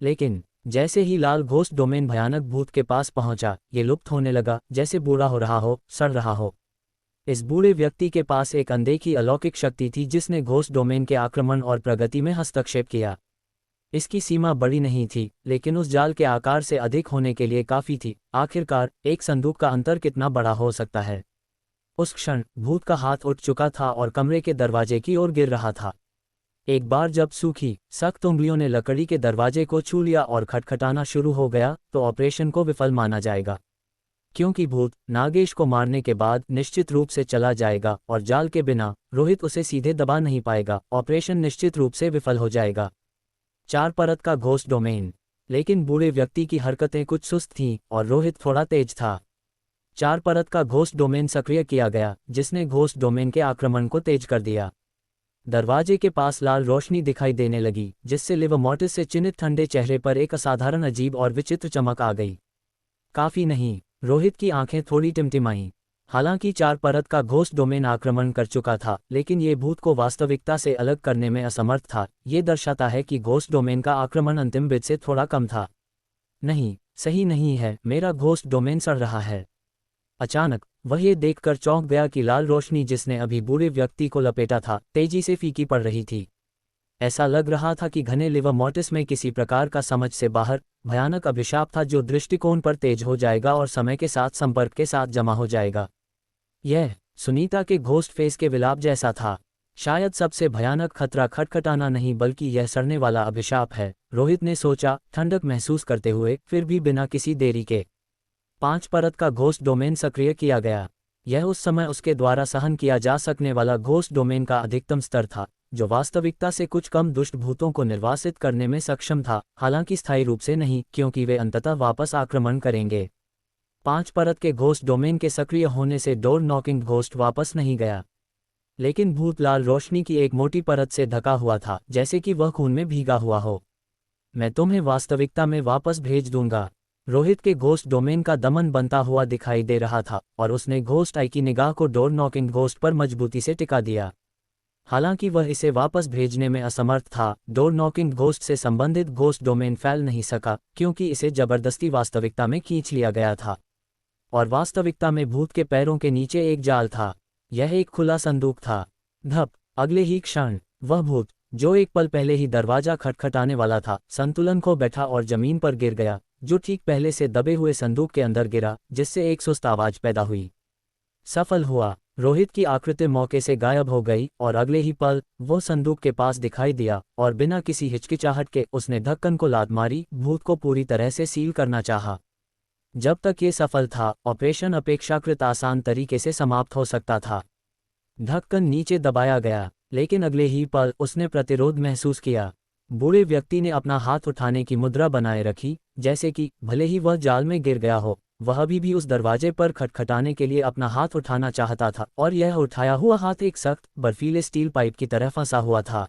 S1: लेकिन जैसे ही लाल घोस्ट डोमेन भयानक भूत के पास पहुंचा, ये लुप्त होने लगा, जैसे बूढ़ा हो रहा हो, सड़ रहा हो। इस बूढ़े व्यक्ति के पास एक अनदेखी अलौकिक शक्ति थी जिसने घोस्ट डोमेन के आक्रमण और प्रगति में हस्तक्षेप किया। इसकी सीमा बड़ी नहीं थी, लेकिन उस जाल के आकार से अधिक होने के लिए काफी थी। आखिरकार एक संदूक का अंतर कितना बड़ा हो सकता है। उस क्षण भूत का हाथ उठ चुका था और कमरे के दरवाजे की ओर गिर रहा था। एक बार जब सूखी सख्त उंगलियों ने लकड़ी के दरवाजे को छू लिया और खटखटाना शुरू हो गया, तो ऑपरेशन को विफल माना जाएगा। क्योंकि भूत नागेश को मारने के बाद निश्चित रूप से चला जाएगा और जाल के बिना रोहित उसे सीधे दबा नहीं पाएगा। ऑपरेशन निश्चित रूप से विफल हो जाएगा। 4 परत का घोस्ट डोमेन। लेकिन बूढ़े व्यक्ति की हरकतें कुछ सुस्त थीं और रोहित थोड़ा तेज था। 4 परत का घोस्ट डोमेन सक्रिय किया गया, जिसने घोस्ट डोमेन के आक्रमण को तेज कर दिया। दरवाजे के पास लाल रोशनी दिखाई देने लगी, जिससे लिवर मॉर्टिस से चिन्हित ठंडे चेहरे पर एक असाधारण अजीब और विचित्र चमक आ गई। काफी नहीं, रोहित की आंखें थोड़ी टिमटिमाईं। हालांकि 4 परत का घोस्ट डोमेन आक्रमण कर चुका था, लेकिन ये भूत को वास्तविकता से अलग करने में असमर्थ था। ये दर्शाता है कि घोस्ट डोमेन का आक्रमण अंतिम बिट से थोड़ा कम था। नहीं, सही नहीं है, मेरा घोस्ट डोमेन सड़ रहा है। अचानक वह ये देखकर चौंक गया कि लाल रोशनी जिसने अभी बूढ़े व्यक्ति को लपेटा था, तेजी से फीकी पड़ रही थी। ऐसा लग रहा था कि घने लिवर मॉर्टिस में किसी प्रकार का समझ से बाहर भयानक अभिशाप था, जो दृष्टिकोण पर तेज हो जाएगा और समय के साथ संपर्क के साथ जमा हो जाएगा। यह सुनीता के घोस्ट फेस के विलाप जैसा था। शायद सबसे भयानक खतरा खटखटाना नहीं, बल्कि यह सड़ने वाला अभिशाप है, रोहित ने सोचा, ठंडक महसूस करते हुए। फिर भी बिना किसी देरी के 5 परत का घोस्ट डोमेन सक्रिय किया गया। यह उस समय उसके द्वारा सहन किया जा सकने वाला घोस्ट डोमेन का अधिकतम स्तर था, जो वास्तविकता से कुछ कम दुष्ट भूतों को निर्वासित करने में सक्षम था। हालांकि स्थायी रूप से नहीं, क्योंकि वे अंततः वापस आक्रमण करेंगे। 5 परत के घोस्ट डोमेन के सक्रिय होने से डोर नॉकिंग घोस्ट वापस नहीं गया, लेकिन भूत लाल रोशनी की एक मोटी परत से ढका हुआ था, जैसे कि वह खून में भीगा हुआ हो। मैं तुम्हें वास्तविकता में वापस भेज दूंगा। रोहित के घोस्ट डोमेन का दमन बनता हुआ दिखाई दे रहा था और उसने घोस्ट आई की निगाह को डोर नॉकिंग घोस्ट पर मजबूती से टिका दिया। हालांकि वह इसे वापस भेजने में असमर्थ था। डोर नॉकिंग घोस्ट से संबंधित घोस्ट डोमेन फैल नहीं सका, क्योंकि इसे जबरदस्ती वास्तविकता में खींच लिया गया था। और वास्तविकता में भूत के पैरों के नीचे एक जाल था। यह एक खुला संदूक था। धप, अगले ही क्षण वह भूत, जो एक पल पहले ही दरवाजा खटखटाने वाला था, संतुलन खो बैठा और जमीन पर गिर गया, जो ठीक पहले से दबे हुए संदूक के अंदर गिरा, जिससे एक सुस्त आवाज पैदा हुई। सफल हुआ। रोहित की आकृति मौके से गायब हो गई और अगले ही पल वो संदूक के पास दिखाई दिया और बिना किसी हिचकिचाहट के उसने ढक्कन को लात मारी। भूत को पूरी तरह से सील करना चाहा। जब तक ये सफल था, ऑपरेशन अपेक्षाकृत आसान तरीके से समाप्त हो सकता था। ढक्कन नीचे दबाया गया, लेकिन अगले ही पल उसने प्रतिरोध महसूस किया। बूढ़े व्यक्ति ने अपना हाथ उठाने की मुद्रा बनाए रखी, जैसे कि भले ही वह जाल में गिर गया हो, वह अभी भी उस दरवाजे पर खटखटाने के लिए अपना हाथ उठाना चाहता था। और यह उठाया हुआ हाथ एक सख्त बर्फीले स्टील पाइप की तरह फंसा हुआ था।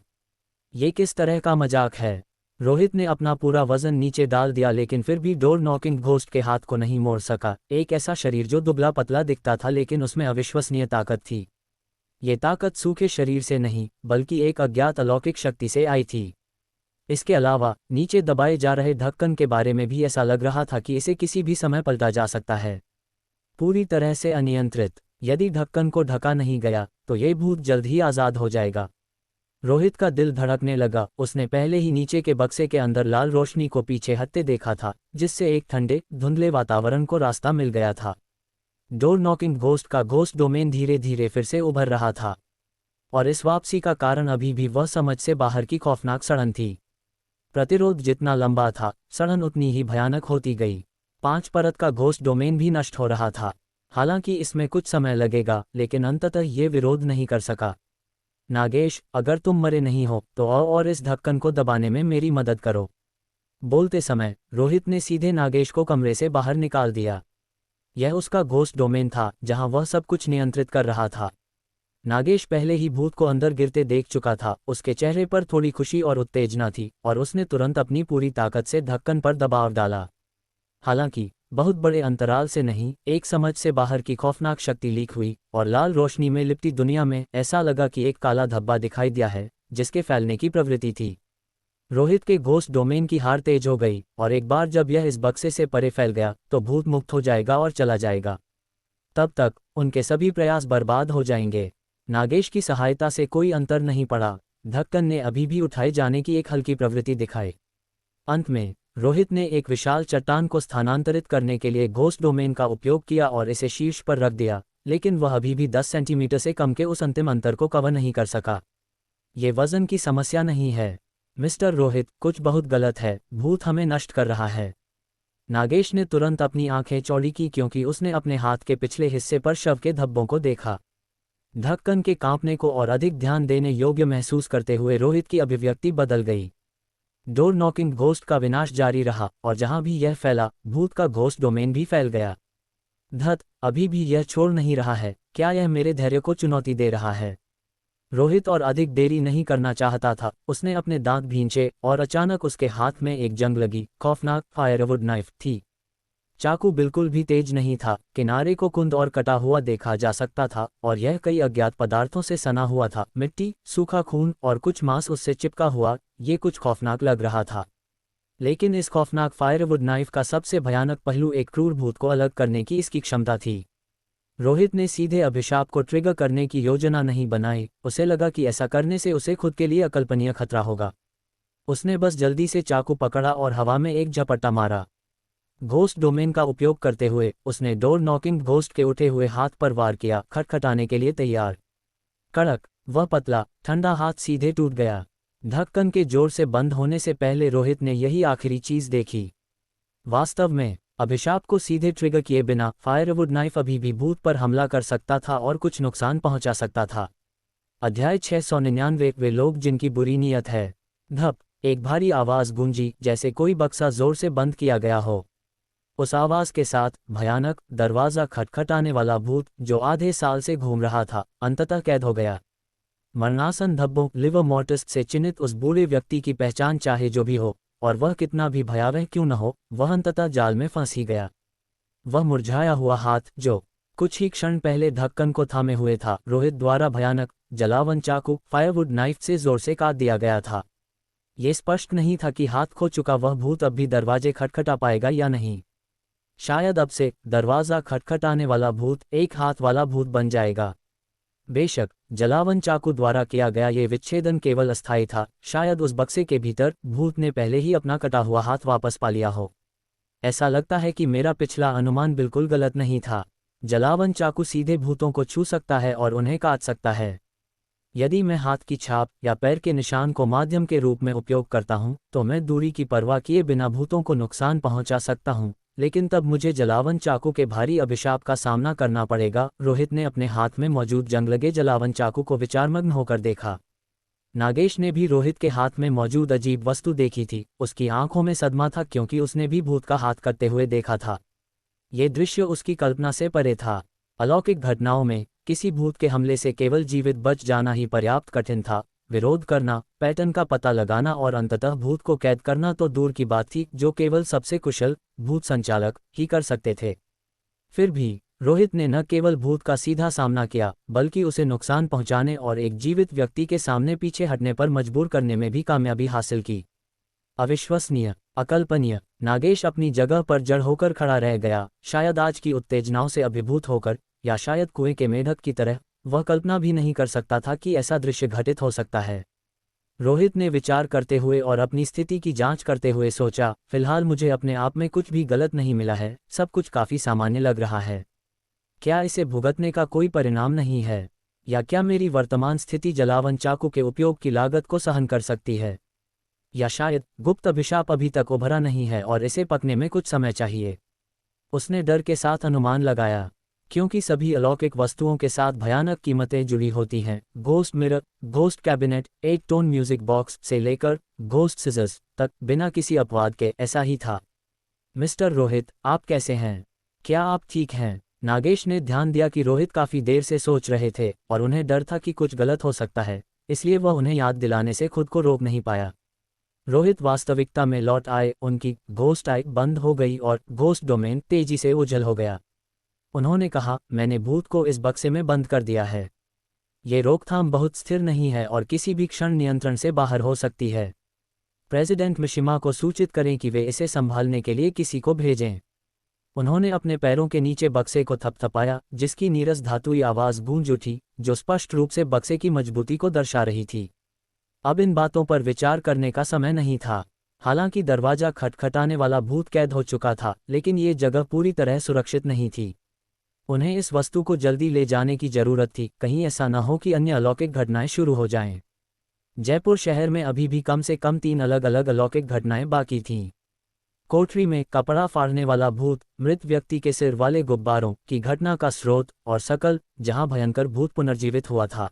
S1: ये किस तरह का मजाक है? रोहित ने अपना पूरा वजन नीचे डाल दिया, लेकिन फिर भी डोर नॉकिंग घोस्ट के हाथ को नहीं मोड़ सका। एक ऐसा शरीर जो दुबला पतला दिखता था, लेकिन उसमें अविश्वसनीय ताकत थी। ये ताकत सूखे शरीर से नहीं, बल्कि एक अज्ञात अलौकिक शक्ति से आई थी। इसके अलावा नीचे दबाए जा रहे ढक्कन के बारे में भी ऐसा लग रहा था कि इसे किसी भी समय पलटा जा सकता है। पूरी तरह से अनियंत्रित। यदि ढक्कन को ढका नहीं गया तो ये भूत जल्द ही आज़ाद हो जाएगा। रोहित का दिल धड़कने लगा। उसने पहले ही नीचे के बक्से के अंदर लाल रोशनी को पीछे हटते देखा था, जिससे एक ठंडे धुंधले वातावरण को रास्ता मिल गया था। डोर नॉकिंग घोस्ट का घोस्ट डोमेन धीरे धीरे फिर से उभर रहा था, और इस वापसी का कारण अभी भी वह समझ से बाहर की खौफनाक सड़न थी। प्रतिरोध जितना लंबा था, सड़न उतनी ही भयानक होती गई। 5 परत का घोस्ट डोमेन भी नष्ट हो रहा था। हालांकि इसमें कुछ समय लगेगा, लेकिन अंततः ये विरोध नहीं कर सका। नागेश, अगर तुम मरे नहीं हो तो आओ और इस ढक्कन को दबाने में मेरी मदद करो। बोलते समय रोहित ने सीधे नागेश को कमरे से बाहर निकाल दिया। यह उसका घोस्ट डोमेन था, जहां वह सब कुछ नियंत्रित कर रहा था। नागेश पहले ही भूत को अंदर गिरते देख चुका था। उसके चेहरे पर थोड़ी खुशी और उत्तेजना थी, और उसने तुरंत अपनी पूरी ताकत से ढक्कन पर दबाव डाला। हालांकि बहुत बड़े अंतराल से नहीं, एक समझ से बाहर की खौफनाक शक्ति लीक हुई, और लाल रोशनी में लिपटी दुनिया में ऐसा लगा कि एक काला धब्बा दिखाई दिया है, जिसके फैलने की प्रवृत्ति थी। रोहित के घोस्ट डोमेन की हार तेज हो गई, और एक बार जब यह इस बक्से से परे फैल गया तो भूत मुक्त हो जाएगा और चला जाएगा। तब तक उनके सभी प्रयास बर्बाद हो जाएंगे। नागेश की सहायता से कोई अंतर नहीं पड़ा। ढक्कन ने अभी भी उठाए जाने की एक हल्की प्रवृत्ति दिखाई। अंत में रोहित ने एक विशाल चट्टान को स्थानांतरित करने के लिए घोस्ट डोमेन का उपयोग किया और इसे शीर्ष पर रख दिया, लेकिन वह अभी भी 10 सेंटीमीटर से कम के उस अंतिम अंतर को कवर नहीं कर सका। ये वजन की समस्या नहीं है मिस्टर रोहित, कुछ बहुत गलत है। भूत हमें नष्ट कर रहा है। नागेश ने तुरंत अपनी आंखें चौड़ी की, क्योंकि उसने अपने हाथ के पिछले हिस्से पर शव के धब्बों को देखा। ढक्कन के कांपने को और अधिक ध्यान देने योग्य महसूस करते हुए रोहित की अभिव्यक्ति बदल गई। डोर नॉकिंग घोस्ट का विनाश जारी रहा, और जहां भी यह फैला, भूत का घोस्ट डोमेन भी फैल गया। धत, अभी भी यह छोड़ नहीं रहा है। क्या यह मेरे धैर्य को चुनौती दे रहा है? रोहित और अधिक देरी नहीं करना चाहता था। उसने अपने दांत भींचे, और अचानक उसके हाथ में एक जंग लगी खौफनाक फायरवुड नाइफ थी। चाकू बिल्कुल भी तेज नहीं था, किनारे को कुंद और कटा हुआ देखा जा सकता था, और यह कई अज्ञात पदार्थों से सना हुआ था। मिट्टी, सूखा खून और कुछ मांस उससे चिपका हुआ। ये कुछ खौफनाक लग रहा था। लेकिन इस खौफनाक फायरवुड नाइफ का सबसे भयानक पहलू एक क्रूर भूत को अलग करने की इसकी क्षमता थी। रोहित ने सीधे अभिशाप को ट्रिगर करने की योजना नहीं बनाई। उसे लगा कि ऐसा करने से उसे खुद के लिए अकल्पनीय खतरा होगा। उसने बस जल्दी से चाकू पकड़ा और हवा में एक झपट्टा मारा। घोस्ट डोमेन का उपयोग करते हुए उसने डोर नॉकिंग घोस्ट के उठे हुए हाथ पर वार किया, खटखटाने के लिए तैयार। कड़क, वह पतला ठंडा हाथ सीधे टूट गया। ढक्कन के जोर से बंद होने से पहले रोहित ने यही आखिरी चीज देखी। वास्तव में अभिशाप को सीधे ट्रिगर किए बिना फायरवुड नाइफ अभी भी भूत पर हमला कर सकता था और कुछ नुकसान पहुंचा सकता था। अध्याय 699, वे लोग जिनकी बुरी नीयत है। धप, एक भारी आवाज गूंजी, जैसे कोई बक्सा जोर से बंद किया गया हो। उस आवाज के साथ भयानक दरवाजा खटखटाने वाला भूत, जो आधे साल से घूम रहा था, अंततः कैद हो गया। मरणासन धब्बों लिवर मोर्टिस से चिन्हित उस बूढ़े व्यक्ति की पहचान चाहे जो भी हो, और वह कितना भी भयावह क्यों न हो, वह अंततः जाल में फंस ही गया। वह मुरझाया हुआ हाथ, जो कुछ ही क्षण पहले ढक्कन को थामे हुए था, रोहित द्वारा भयानक जलावन चाकू फायरवुड नाइफ से जोर से काट दिया गया था। ये स्पष्ट नहीं था कि हाथ खो चुका वह भूत अब भी दरवाजे खटखटा पाएगा या नहीं। शायद अब से दरवाज़ा खटखटाने वाला भूत एक हाथ वाला भूत बन जाएगा। बेशक जलावन चाकू द्वारा किया गया ये विच्छेदन केवल अस्थायी था। शायद उस बक्से के भीतर भूत ने पहले ही अपना कटा हुआ हाथ वापस पा लिया हो। ऐसा लगता है कि मेरा पिछला अनुमान बिल्कुल गलत नहीं था। जलावन चाकू सीधे भूतों को छू सकता है और उन्हें काट सकता है। यदि मैं हाथ की छाप या पैर के निशान को माध्यम के रूप में उपयोग करता हूं, तो मैं दूरी की परवाह किए बिना भूतों को नुकसान पहुंचा सकता हूं, लेकिन तब मुझे जलावन चाकू के भारी अभिशाप का सामना करना पड़ेगा। रोहित ने अपने हाथ में मौजूद जंग लगे जलावन चाकू को विचारमग्न होकर देखा। नागेश ने भी रोहित के हाथ में मौजूद अजीब वस्तु देखी थी। उसकी आंखों में सदमा था, क्योंकि उसने भी भूत का हाथ कटते हुए देखा था। ये दृश्य उसकी कल्पना से परे था। अलौकिक घटनाओं में किसी भूत के हमले से केवल जीवित बच जाना ही पर्याप्त कठिन था। विरोध करना, पैटर्न का पता लगाना और अंततः भूत को कैद करना तो दूर की बात थी, जो केवल सबसे कुशल भूत संचालक ही कर सकते थे। फिर भी रोहित ने न केवल भूत का सीधा सामना किया, बल्कि उसे नुकसान पहुंचाने और एक जीवित व्यक्ति के सामने पीछे हटने पर मजबूर करने में भी कामयाबी हासिल की। अविश्वसनीय, अकल्पनीय। नागेश अपनी जगह पर जड़ होकर खड़ा रह गया, शायद आज की उत्तेजनाओं से अभिभूत होकर या शायद कुएं के मेढक की तरह। वह कल्पना भी नहीं कर सकता था कि ऐसा दृश्य घटित हो सकता है। रोहित ने विचार करते हुए और अपनी स्थिति की जांच करते हुए सोचा, फिलहाल मुझे अपने आप में कुछ भी गलत नहीं मिला है, सब कुछ काफ़ी सामान्य लग रहा है। क्या इसे भुगतने का कोई परिणाम नहीं है? या क्या मेरी वर्तमान स्थिति जलावन चाकू के उपयोग की लागत को सहन कर सकती है? या शायद गुप्त अभिशाप अभी तक उभरा नहीं है और इसे पकने में कुछ समय चाहिए। उसने डर के साथ अनुमान लगाया, क्योंकि सभी अलौकिक वस्तुओं के साथ भयानक कीमतें जुड़ी होती हैं। Ghost mirror, ghost cabinet, 8 tone music box से लेकर घोस्ट सिजर्स तक, बिना किसी अपवाद के ऐसा ही था। मिस्टर रोहित, आप कैसे हैं? क्या आप ठीक हैं? नागेश ने ध्यान दिया कि रोहित काफी देर से सोच रहे थे और उन्हें डर था कि कुछ गलत हो सकता है, इसलिए वह उन्हें याद दिलाने से खुद को रोक नहीं पाया। रोहित वास्तविकता में लौट आए, उनकी घोस्ट आई बंद हो गई और घोस्ट डोमेन तेजी से ओझल हो गया। उन्होंने कहा, मैंने भूत को इस बक्से में बंद कर दिया है। ये रोकथाम बहुत स्थिर नहीं है और किसी भी क्षण नियंत्रण से बाहर हो सकती है। प्रेसिडेंट मिशिमा को सूचित करें कि वे इसे संभालने के लिए किसी को भेजें। उन्होंने अपने पैरों के नीचे बक्से को थपथपाया, जिसकी नीरस धातुई आवाज़ गूंज उठी, जो स्पष्ट रूप से बक्से की मजबूती को दर्शा रही थी। अब इन बातों पर विचार करने का समय नहीं था। हालांकि दरवाजा खटखटाने वाला भूत कैद हो चुका था, लेकिन ये जगह पूरी तरह सुरक्षित नहीं थी। उन्हें इस वस्तु को जल्दी ले जाने की जरूरत थी, कहीं ऐसा न हो कि अन्य अलौकिक घटनाएं शुरू हो जाएं। जयपुर शहर में अभी भी कम से कम 3 अलग अलग अलौकिक घटनाएं बाकी थीं। कोठरी में कपड़ा फाड़ने वाला भूत, मृत व्यक्ति के सिर वाले गुब्बारों की घटना का स्रोत, और सकल, जहां भयंकर भूत पुनर्जीवित हुआ था।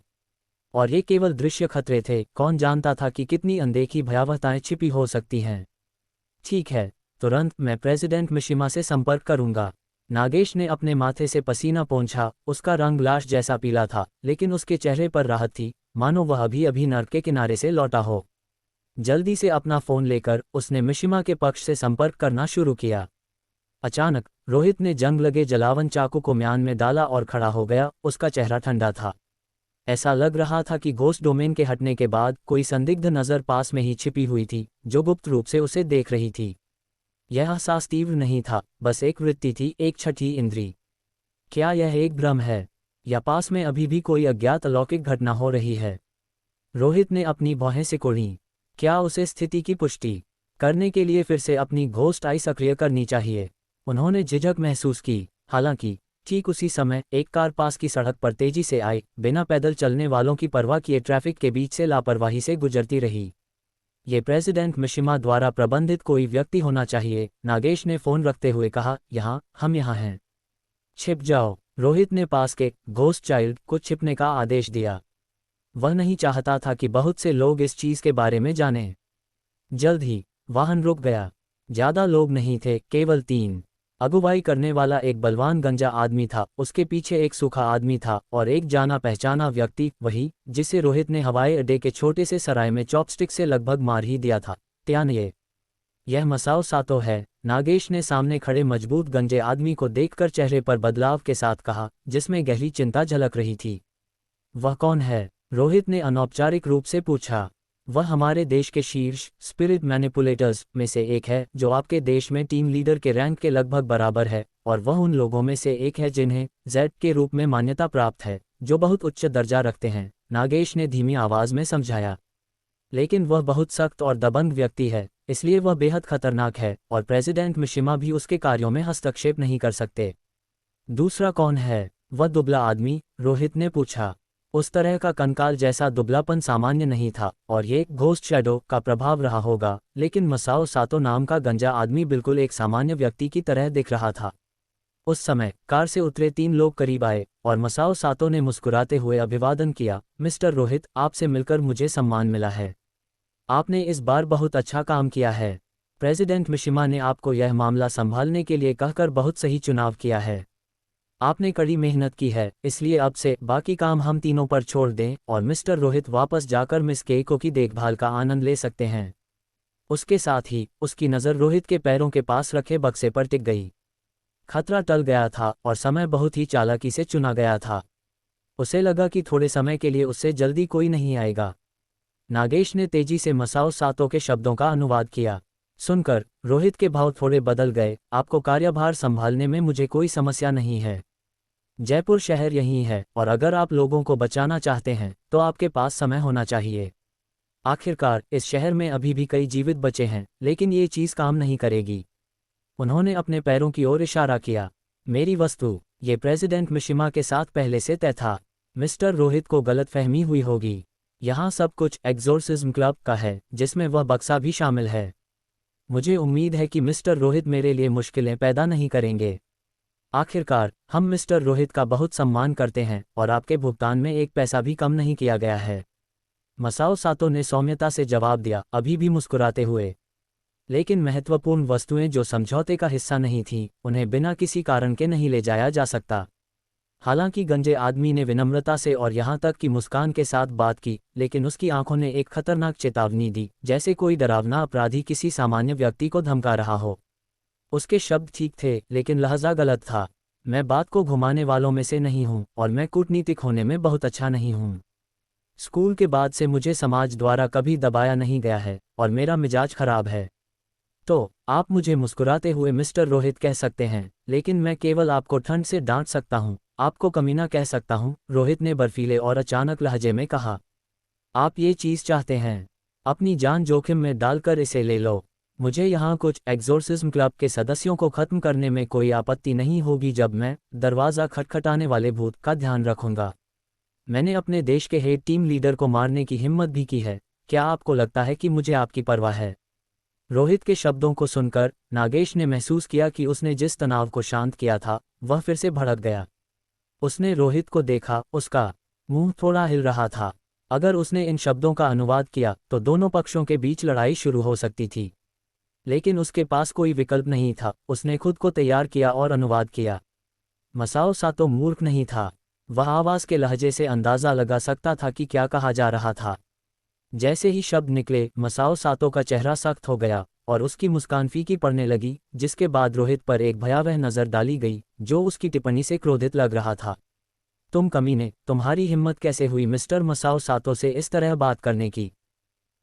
S1: और ये केवल दृश्य खतरे थे, कौन जानता था कि कितनी अनदेखी भयावहताएं छिपी हो सकती हैं। ठीक है, तुरंत मैं प्रेसिडेंट मिशिमा से संपर्क करूंगा। नागेश ने अपने माथे से पसीना पोंछा, उसका रंग लाश जैसा पीला था, लेकिन उसके चेहरे पर राहत थी, मानो वह अभी अभी नर्क के किनारे से लौटा हो। जल्दी से अपना फ़ोन लेकर उसने मिशिमा के पक्ष से संपर्क करना शुरू किया। अचानक रोहित ने जंग लगे जलावन चाकू को म्यान में डाला और खड़ा हो गया, उसका चेहरा ठंडा था। ऐसा लग रहा था कि घोस्ट डोमेन के हटने के बाद कोई संदिग्ध नज़र पास में ही छिपी हुई थी, जो गुप्त रूप से उसे देख रही थी। यह एहसास तीव्र नहीं था, बस एक वृत्ति थी, एक छठी इंद्री। क्या यह एक भ्रम है, या पास में अभी भी कोई अज्ञात अलौकिक घटना हो रही है? रोहित ने अपनी भौहें सिकोड़ीं। क्या उसे स्थिति की पुष्टि करने के लिए फिर से अपनी घोस्ट आई सक्रिय करनी चाहिए? उन्होंने झिझक महसूस की। हालांकि ठीक उसी समय एक कार पास की सड़क पर तेजी से आई, बिना पैदल चलने वालों की परवाह किए ट्रैफिक के बीच से लापरवाही से गुजरती रही। ये प्रेसिडेंट मिशिमा द्वारा प्रबंधित कोई व्यक्ति होना चाहिए, नागेश ने फ़ोन रखते हुए कहा। हम यहाँ हैं। छिप जाओ। रोहित ने पास के घोस्ट चाइल्ड को छिपने का आदेश दिया। वह नहीं चाहता था कि बहुत से लोग इस चीज़ के बारे में जानें। जल्द ही वाहन रुक गया। ज़्यादा लोग नहीं थे, केवल 3। अगुवाई करने वाला एक बलवान गंजा आदमी था, उसके पीछे एक सूखा आदमी था और एक जाना पहचाना व्यक्ति, वही जिसे रोहित ने हवाई अड्डे के छोटे से सराय में चॉपस्टिक से लगभग मार ही दिया था। त्यानये, यह मसाओ सातो है, नागेश ने सामने खड़े मजबूत गंजे आदमी को देखकर चेहरे पर बदलाव के साथ कहा, जिसमें गहरी चिंता झलक रही थी। वह कौन है? रोहित ने अनौपचारिक रूप से पूछा। वह हमारे देश के शीर्ष स्पिरिट मैनिपुलेटर्स में से एक है, जो आपके देश में टीम लीडर के रैंक के लगभग बराबर है, और वह उन लोगों में से एक है जिन्हें जेड के रूप में मान्यता प्राप्त है, जो बहुत उच्च दर्जा रखते हैं, नागेश ने धीमी आवाज में समझाया। लेकिन वह बहुत सख्त और दबंग व्यक्ति है, इसलिए वह बेहद खतरनाक है, और प्रेसिडेंट मिशिमा भी उसके कार्यों में हस्तक्षेप नहीं कर सकते। दूसरा कौन है? वह दुबला आदमी, रोहित ने पूछा। उस तरह का कंकाल जैसा दुबलापन सामान्य नहीं था, और ये घोस्ट शैडो का प्रभाव रहा होगा, लेकिन मसाओ सातो नाम का गंजा आदमी बिल्कुल एक सामान्य व्यक्ति की तरह दिख रहा था। उस समय कार से उतरे 3 लोग करीब आए, और मसाओ सातो ने मुस्कुराते हुए अभिवादन किया। मिस्टर रोहित, आपसे मिलकर मुझे सम्मान मिला है। आपने इस बार बहुत अच्छा काम किया है। प्रेसिडेंट मिशिमा ने आपको यह मामला संभालने के लिए कहकर बहुत सही चुनाव किया है। आपने कड़ी मेहनत की है, इसलिए अब से बाकी काम हम तीनों पर छोड़ दें और मिस्टर रोहित वापस जाकर मिस केइको की देखभाल का आनंद ले सकते हैं। उसके साथ ही उसकी नज़र रोहित के पैरों के पास रखे बक्से पर टिक गई। खतरा टल गया था और समय बहुत ही चालाकी से चुना गया था। उसे लगा कि थोड़े समय के लिए उससे जल्दी कोई नहीं आएगा। नागेश ने तेजी से मसाओ सातो के शब्दों का अनुवाद किया। सुनकर रोहित के भाव थोड़े बदल गए। आपको कार्यभार संभालने में मुझे कोई समस्या नहीं है। जयपुर शहर यहीं है, और अगर आप लोगों को बचाना चाहते हैं तो आपके पास समय होना चाहिए। आखिरकार इस शहर में अभी भी कई जीवित बचे हैं, लेकिन ये चीज़ काम नहीं करेगी। उन्होंने अपने पैरों की ओर इशारा किया। मेरी वस्तु, ये प्रेसिडेंट मिशिमा के साथ पहले से तय था। मिस्टर रोहित को गलतफहमी हुई होगी। यहाँ सब कुछ एग्जोर्सिज्म क्लब का है, जिसमें वह बक्सा भी शामिल है। मुझे उम्मीद है कि मिस्टर रोहित मेरे लिए मुश्किलें पैदा नहीं करेंगे। आखिरकार हम मिस्टर रोहित का बहुत सम्मान करते हैं और आपके भुगतान में एक पैसा भी कम नहीं किया गया है। मसाओ सातो ने सौम्यता से जवाब दिया, अभी भी मुस्कुराते हुए। लेकिन महत्वपूर्ण वस्तुएं जो समझौते का हिस्सा नहीं थीं, उन्हें बिना किसी कारण के नहीं ले जाया जा सकता। हालांकि गंजे आदमी ने विनम्रता से और यहाँ तक कि मुस्कान के साथ बात की, लेकिन उसकी आंखों ने एक खतरनाक चेतावनी दी, जैसे कोई डरावना अपराधी किसी सामान्य व्यक्ति को धमका रहा हो। उसके शब्द ठीक थे, लेकिन लहजा गलत था। मैं बात को घुमाने वालों में से नहीं हूँ, और मैं कूटनीतिक होने में बहुत अच्छा नहीं हूँ। स्कूल के बाद से मुझे समाज द्वारा कभी दबाया नहीं गया है, और मेरा मिजाज खराब है। तो आप मुझे मुस्कुराते हुए मिस्टर रोहित कह सकते हैं, लेकिन मैं केवल आपको ठंड से डांट सकता हूँ, आपको कमीना कह सकता हूँ, रोहित ने बर्फीले और अचानक लहजे में कहा। आप ये चीज़ चाहते हैं? अपनी जान जोखिम में डालकर इसे ले लो। मुझे यहाँ कुछ एग्जोर्सिज्म क्लब के सदस्यों को खत्म करने में कोई आपत्ति नहीं होगी जब मैं दरवाज़ा खटखटाने वाले भूत का ध्यान रखूंगा। मैंने अपने देश के हेड टीम लीडर को मारने की हिम्मत भी की है। क्या आपको लगता है कि मुझे आपकी परवाह है? रोहित के शब्दों को सुनकर नागेश ने महसूस किया कि उसने जिस तनाव को शांत किया था वह फिर से भड़क गया। उसने रोहित को देखा, उसका मुंह थोड़ा हिल रहा था। अगर उसने इन शब्दों का अनुवाद किया तो दोनों पक्षों के बीच लड़ाई शुरू हो सकती थी। लेकिन उसके पास कोई विकल्प नहीं था। उसने खुद को तैयार किया और अनुवाद किया। मसाओ सातो मूर्ख नहीं था। वह आवाज़ के लहजे से अंदाज़ा लगा सकता था कि क्या कहा जा रहा था। जैसे ही शब्द निकले, मसाओ सातो का चेहरा सख्त हो गया और उसकी मुस्कान फीकी पड़ने लगी, जिसके बाद रोहित पर एक भयावह नज़र डाली गई, जो उसकी टिप्पणी से क्रोधित लग रहा था। तुम कमीने, तुम्हारी हिम्मत कैसे हुई मिस्टर मसाओ सातो से इस तरह बात करने की?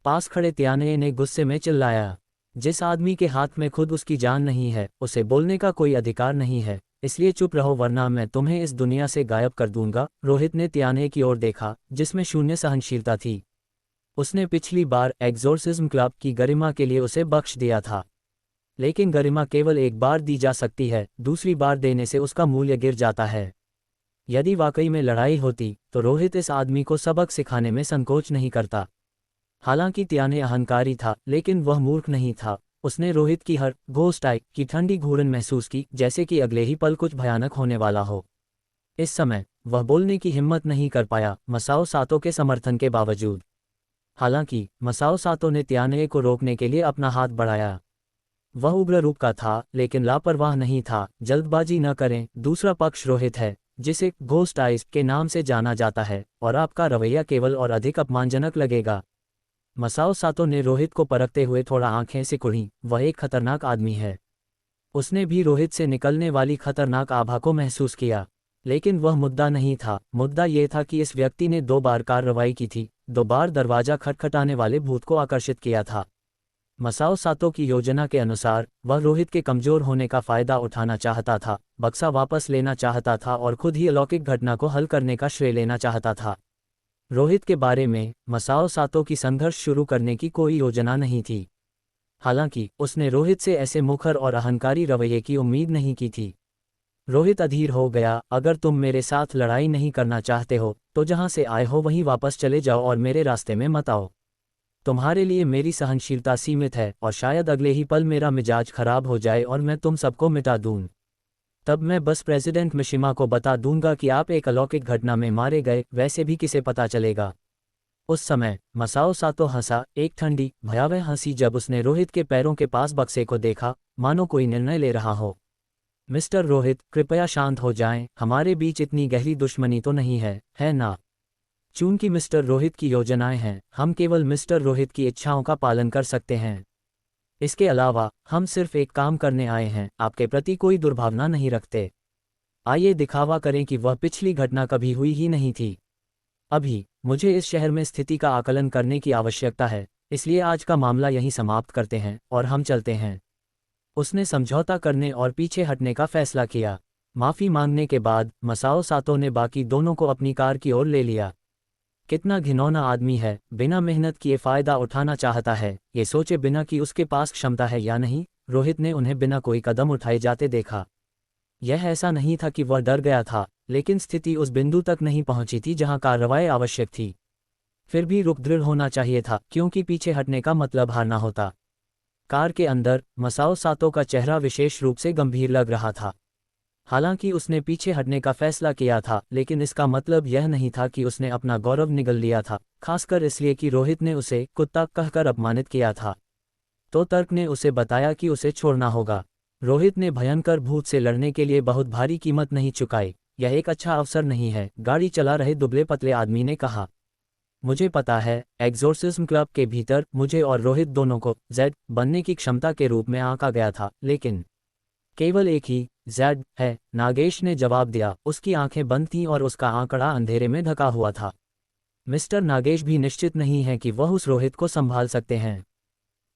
S1: पास खड़े त्याने ने गुस्से में चिल्लाया। जिस आदमी के हाथ में खुद उसकी जान नहीं है, उसे बोलने का कोई अधिकार नहीं है, इसलिए चुप रहो वरना मैं तुम्हें इस दुनिया से गायब कर दूंगा। रोहित ने त्याने की ओर देखा, जिसमें शून्य सहनशीलता थी। उसने पिछली बार एग्जोर्सिज्म क्लब की गरिमा के लिए उसे बख्श दिया था, लेकिन गरिमा केवल एक बार दी जा सकती है, दूसरी बार देने से उसका मूल्य गिर जाता है। यदि वाकई में लड़ाई होती तो रोहित इस आदमी को सबक सिखाने में संकोच नहीं करता। हालांकि त्याने अहंकारी था, लेकिन वह मूर्ख नहीं था। उसने रोहित की हर घोस्ट आई की ठंडी घूरन महसूस की, जैसे कि अगले ही पल कुछ भयानक होने वाला हो। इस समय वह बोलने की हिम्मत नहीं कर पाया, मसाओ सातो के समर्थन के बावजूद। हालांकि मसाओ सातो ने त्याने को रोकने के लिए अपना हाथ बढ़ाया। वह उग्र रूप का था, लेकिन लापरवाह नहीं था। जल्दबाजी न करें, दूसरा पक्ष रोहित है, जिसे घोस्ट आइज के नाम से जाना जाता है, और आपका रवैया केवल और अधिक अपमानजनक लगेगा। मसाओ सातो ने रोहित को परखते हुए थोड़ा आंखें सिकुड़ी। वह एक खतरनाक आदमी है। उसने भी रोहित से निकलने वाली खतरनाक आभा को महसूस किया, लेकिन वह मुद्दा नहीं था। मुद्दा यह था कि इस व्यक्ति ने 2 बार कार्रवाई की थी, 2 बार दरवाजा खटखटाने वाले भूत को आकर्षित किया था। मसाओ सातो की योजना के अनुसार वह रोहित के कमजोर होने का फायदा उठाना चाहता था, बक्सा वापस लेना चाहता था और खुद ही अलौकिक घटना को हल करने का श्रेय लेना चाहता था। रोहित के बारे में मसाओ सातो की संघर्ष शुरू करने की कोई योजना नहीं थी। हालांकि उसने रोहित से ऐसे मुखर और अहंकारी रवैये की उम्मीद नहीं की थी। रोहित अधीर हो गया। अगर तुम मेरे साथ लड़ाई नहीं करना चाहते हो तो जहां से आए हो वहीं वापस चले जाओ और मेरे रास्ते में मत आओ। तुम्हारे लिए मेरी सहनशीलता सीमित है, और शायद अगले ही पल मेरा मिजाज खराब हो जाए और मैं तुम सबको मिटा दूं। तब मैं बस प्रेसिडेंट मिशिमा को बता दूंगा कि आप एक अलौकिक घटना में मारे गए, वैसे भी किसे पता चलेगा। उस समय मसाओ सातो हंसा, एक ठंडी भयावह हंसी, जब उसने रोहित के पैरों के पास बक्से को देखा, मानो कोई निर्णय ले रहा हो। मिस्टर रोहित, कृपया शांत हो जाएं, हमारे बीच इतनी गहरी दुश्मनी तो नहीं है ना? चूंकि मिस्टर रोहित की योजनाएं हैं, हम केवल मिस्टर रोहित की इच्छाओं का पालन कर सकते हैं। इसके अलावा हम सिर्फ एक काम करने आए हैं, आपके प्रति कोई दुर्भावना नहीं रखते। आइए दिखावा करें कि वह पिछली घटना कभी हुई ही नहीं थी। अभी मुझे इस शहर में स्थिति का आकलन करने की आवश्यकता है, इसलिए आज का मामला यहीं समाप्त करते हैं और हम चलते हैं। उसने समझौता करने और पीछे हटने का फैसला किया। माफ़ी मांगने के बाद मसाओ सातो ने बाकी दोनों को अपनी कार की ओर ले लिया। कितना घिनौना आदमी है, बिना मेहनत किए फ़ायदा उठाना चाहता है, ये सोचे बिना कि उसके पास क्षमता है या नहीं। रोहित ने उन्हें बिना कोई कदम उठाए जाते देखा। यह ऐसा नहीं था कि वह डर गया था, लेकिन स्थिति उस बिंदु तक नहीं पहुंची थी जहां कार्रवाई आवश्यक थी। फिर भी रुख दृढ़ होना चाहिए था, क्योंकि पीछे हटने का मतलब हारना होता। कार के अंदर मसाओ सातो का चेहरा विशेष रूप से गंभीर लग रहा था। हालांकि उसने पीछे हटने का फैसला किया था, लेकिन इसका मतलब यह नहीं था कि उसने अपना गौरव निगल लिया था, खासकर इसलिए कि रोहित ने उसे कुत्ता कहकर अपमानित किया था। तो तर्क ने उसे बताया कि उसे छोड़ना होगा। रोहित ने भयंकर भूत से लड़ने के लिए बहुत भारी कीमत नहीं चुकाई। यह एक अच्छा अवसर नहीं है, गाड़ी चला रहे दुबले पतले आदमी ने कहा। मुझे पता है, एग्जोर्सिज्म क्लब के भीतर मुझे और रोहित दोनों को जेड बनने की क्षमता के रूप में आंका गया था, लेकिन केवल एक ही जेड है, नागेश ने जवाब दिया। उसकी आंखें बंद थीं और उसका आंकड़ा अंधेरे में ढका हुआ था। मिस्टर नागेश भी निश्चित नहीं है कि वह उस रोहित को संभाल सकते हैं।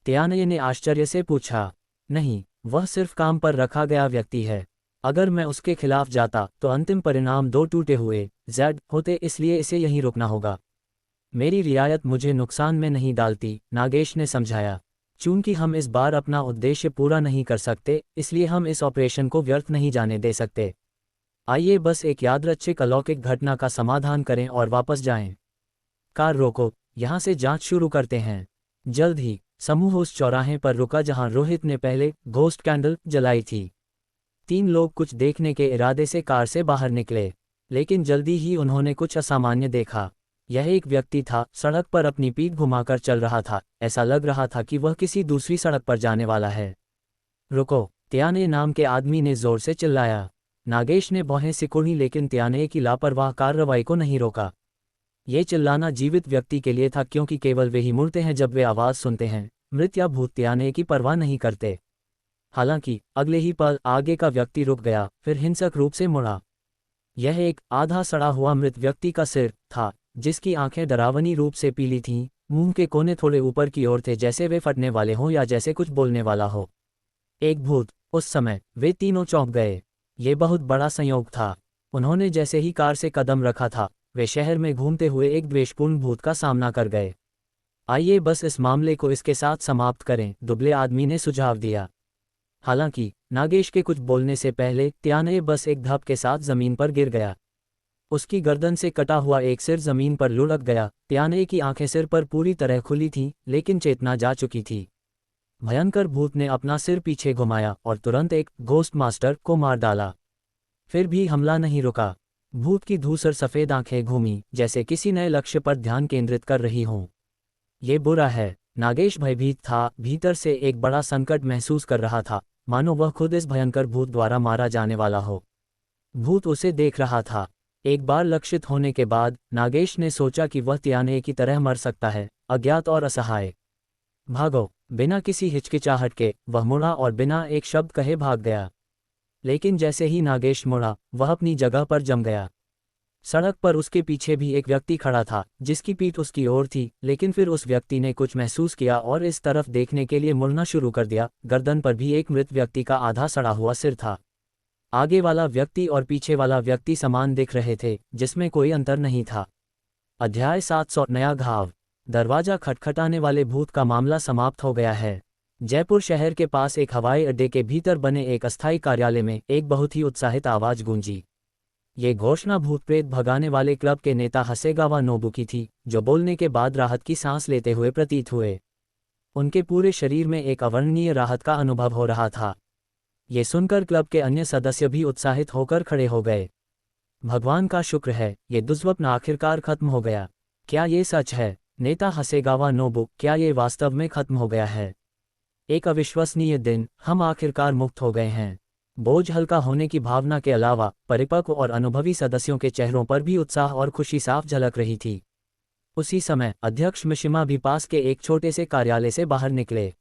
S1: त्यानये ने आश्चर्य से पूछा। नहीं, वह सिर्फ काम पर रखा गया व्यक्ति है। अगर मैं उसके खिलाफ जाता तो अंतिम परिणाम दो टूटे हुए जेड होते, इसलिए इसे यहीं रुकना होगा। मेरी रियायत मुझे नुकसान में नहीं डालती, नागेश ने समझाया। चूंकि हम इस बार अपना उद्देश्य पूरा नहीं कर सकते, इसलिए हम इस ऑपरेशन को व्यर्थ नहीं जाने दे सकते। आइए बस एक यादृच्छिक अलौकिक घटना का समाधान करें और वापस जाएं। कार रोको, यहाँ से जांच शुरू करते हैं। जल्द ही समूह उस चौराहे पर रुका जहां रोहित ने पहले घोस्ट कैंडल जलाई थी। 3 लोग कुछ देखने के इरादे से कार से बाहर निकले, लेकिन जल्दी ही उन्होंने कुछ असामान्य देखा। यह एक व्यक्ति था, सड़क पर अपनी पीठ घुमाकर चल रहा था। ऐसा लग रहा था कि वह किसी दूसरी सड़क पर जाने वाला है। रुको, त्याने नाम के आदमी ने जोर से चिल्लाया। नागेश ने भौहें सिकुड़ी, लेकिन त्याने की लापरवाह कार्रवाई को नहीं रोका। ये चिल्लाना जीवित व्यक्ति के लिए था, क्योंकि केवल वे ही मुड़ते हैं जब वे आवाज़ सुनते हैं। मृत या भूत त्याने की परवाह नहीं करते। हालांकि अगले ही पल आगे का व्यक्ति रुक गया, फिर हिंसक रूप से मुड़ा। यह एक आधा सड़ा हुआ मृत व्यक्ति का सिर था, जिसकी आंखें डरावनी रूप से पीली थीं। मुंह के कोने थोड़े ऊपर की ओर थे, जैसे वे फटने वाले हों या जैसे कुछ बोलने वाला हो। एक भूत। उस समय वे तीनों चौंक गए। ये बहुत बड़ा संयोग था। उन्होंने जैसे ही कार से कदम रखा था, वे शहर में घूमते हुए एक द्वेषपूर्ण भूत का सामना कर गए। आइए बस इस मामले को इसके साथ समाप्त करें, दुबले आदमी ने सुझाव दिया। हालांकि नागेश के कुछ बोलने से पहले त्याने बस एक धप के साथ जमीन पर गिर गया। उसकी गर्दन से कटा हुआ एक सिर जमीन पर लुढ़क गया। त्याने की आंखें सिर पर पूरी तरह खुली थीं, लेकिन चेतना जा चुकी थी। भयंकर भूत ने अपना सिर पीछे घुमाया और तुरंत एक घोस्ट मास्टर को मार डाला। फिर भी हमला नहीं रुका। भूत की धूसर सफ़ेद आंखें घूमी, जैसे किसी नए लक्ष्य पर ध्यान केंद्रित कर रही हों। ये बुरा है। नागेश भयभीत था, भीतर से एक बड़ा संकट महसूस कर रहा था, मानो वह खुद इस भयंकर भूत द्वारा मारा जाने वाला हो। भूत उसे देख रहा था। एक बार लक्षित होने के बाद नागेश ने सोचा कि वह त्याने की तरह मर सकता है, अज्ञात और असहाय। भागो! बिना किसी हिचकिचाहट के वह मुड़ा और बिना एक शब्द कहे भाग गया। लेकिन जैसे ही नागेश मुड़ा, वह अपनी जगह पर जम गया। सड़क पर उसके पीछे भी एक व्यक्ति खड़ा था, जिसकी पीठ उसकी ओर थी, लेकिन फिर उस व्यक्ति ने कुछ महसूस किया और इस तरफ देखने के लिए मुड़ना शुरू कर दिया। गर्दन पर भी एक मृत व्यक्ति का आधा सड़ा हुआ सिर था। आगे वाला व्यक्ति और पीछे वाला व्यक्ति समान दिख रहे थे, जिसमें कोई अंतर नहीं था। अध्याय 700 नया घाव। दरवाजा खटखटाने वाले भूत का मामला समाप्त हो गया है। जयपुर शहर के पास एक हवाई अड्डे के भीतर बने एक अस्थायी कार्यालय में एक बहुत ही उत्साहित आवाज गूंजी। ये घोषणा भूत प्रेत भगाने वाले क्लब के नेता हसेगावा नोबु की थी, जो बोलने के बाद राहत की सांस लेते हुए प्रतीत हुए। उनके पूरे शरीर में एक अवर्णनीय राहत का अनुभव हो रहा था। ये सुनकर क्लब के अन्य सदस्य भी उत्साहित होकर खड़े हो गए। भगवान का शुक्र है, ये दुष्स्वप्न आखिरकार खत्म हो गया। क्या ये सच है? नेता हसेगावा नोबु, क्या ये वास्तव में खत्म हो गया है? एक अविश्वसनीय दिन, हम आखिरकार मुक्त हो गए हैं। बोझ हल्का होने की भावना के अलावा परिपक्व और अनुभवी सदस्यों के चेहरों पर भी उत्साह और खुशी साफ झलक रही थी। उसी समय अध्यक्ष मिशिमा भी पास के एक छोटे से कार्यालय से बाहर निकले।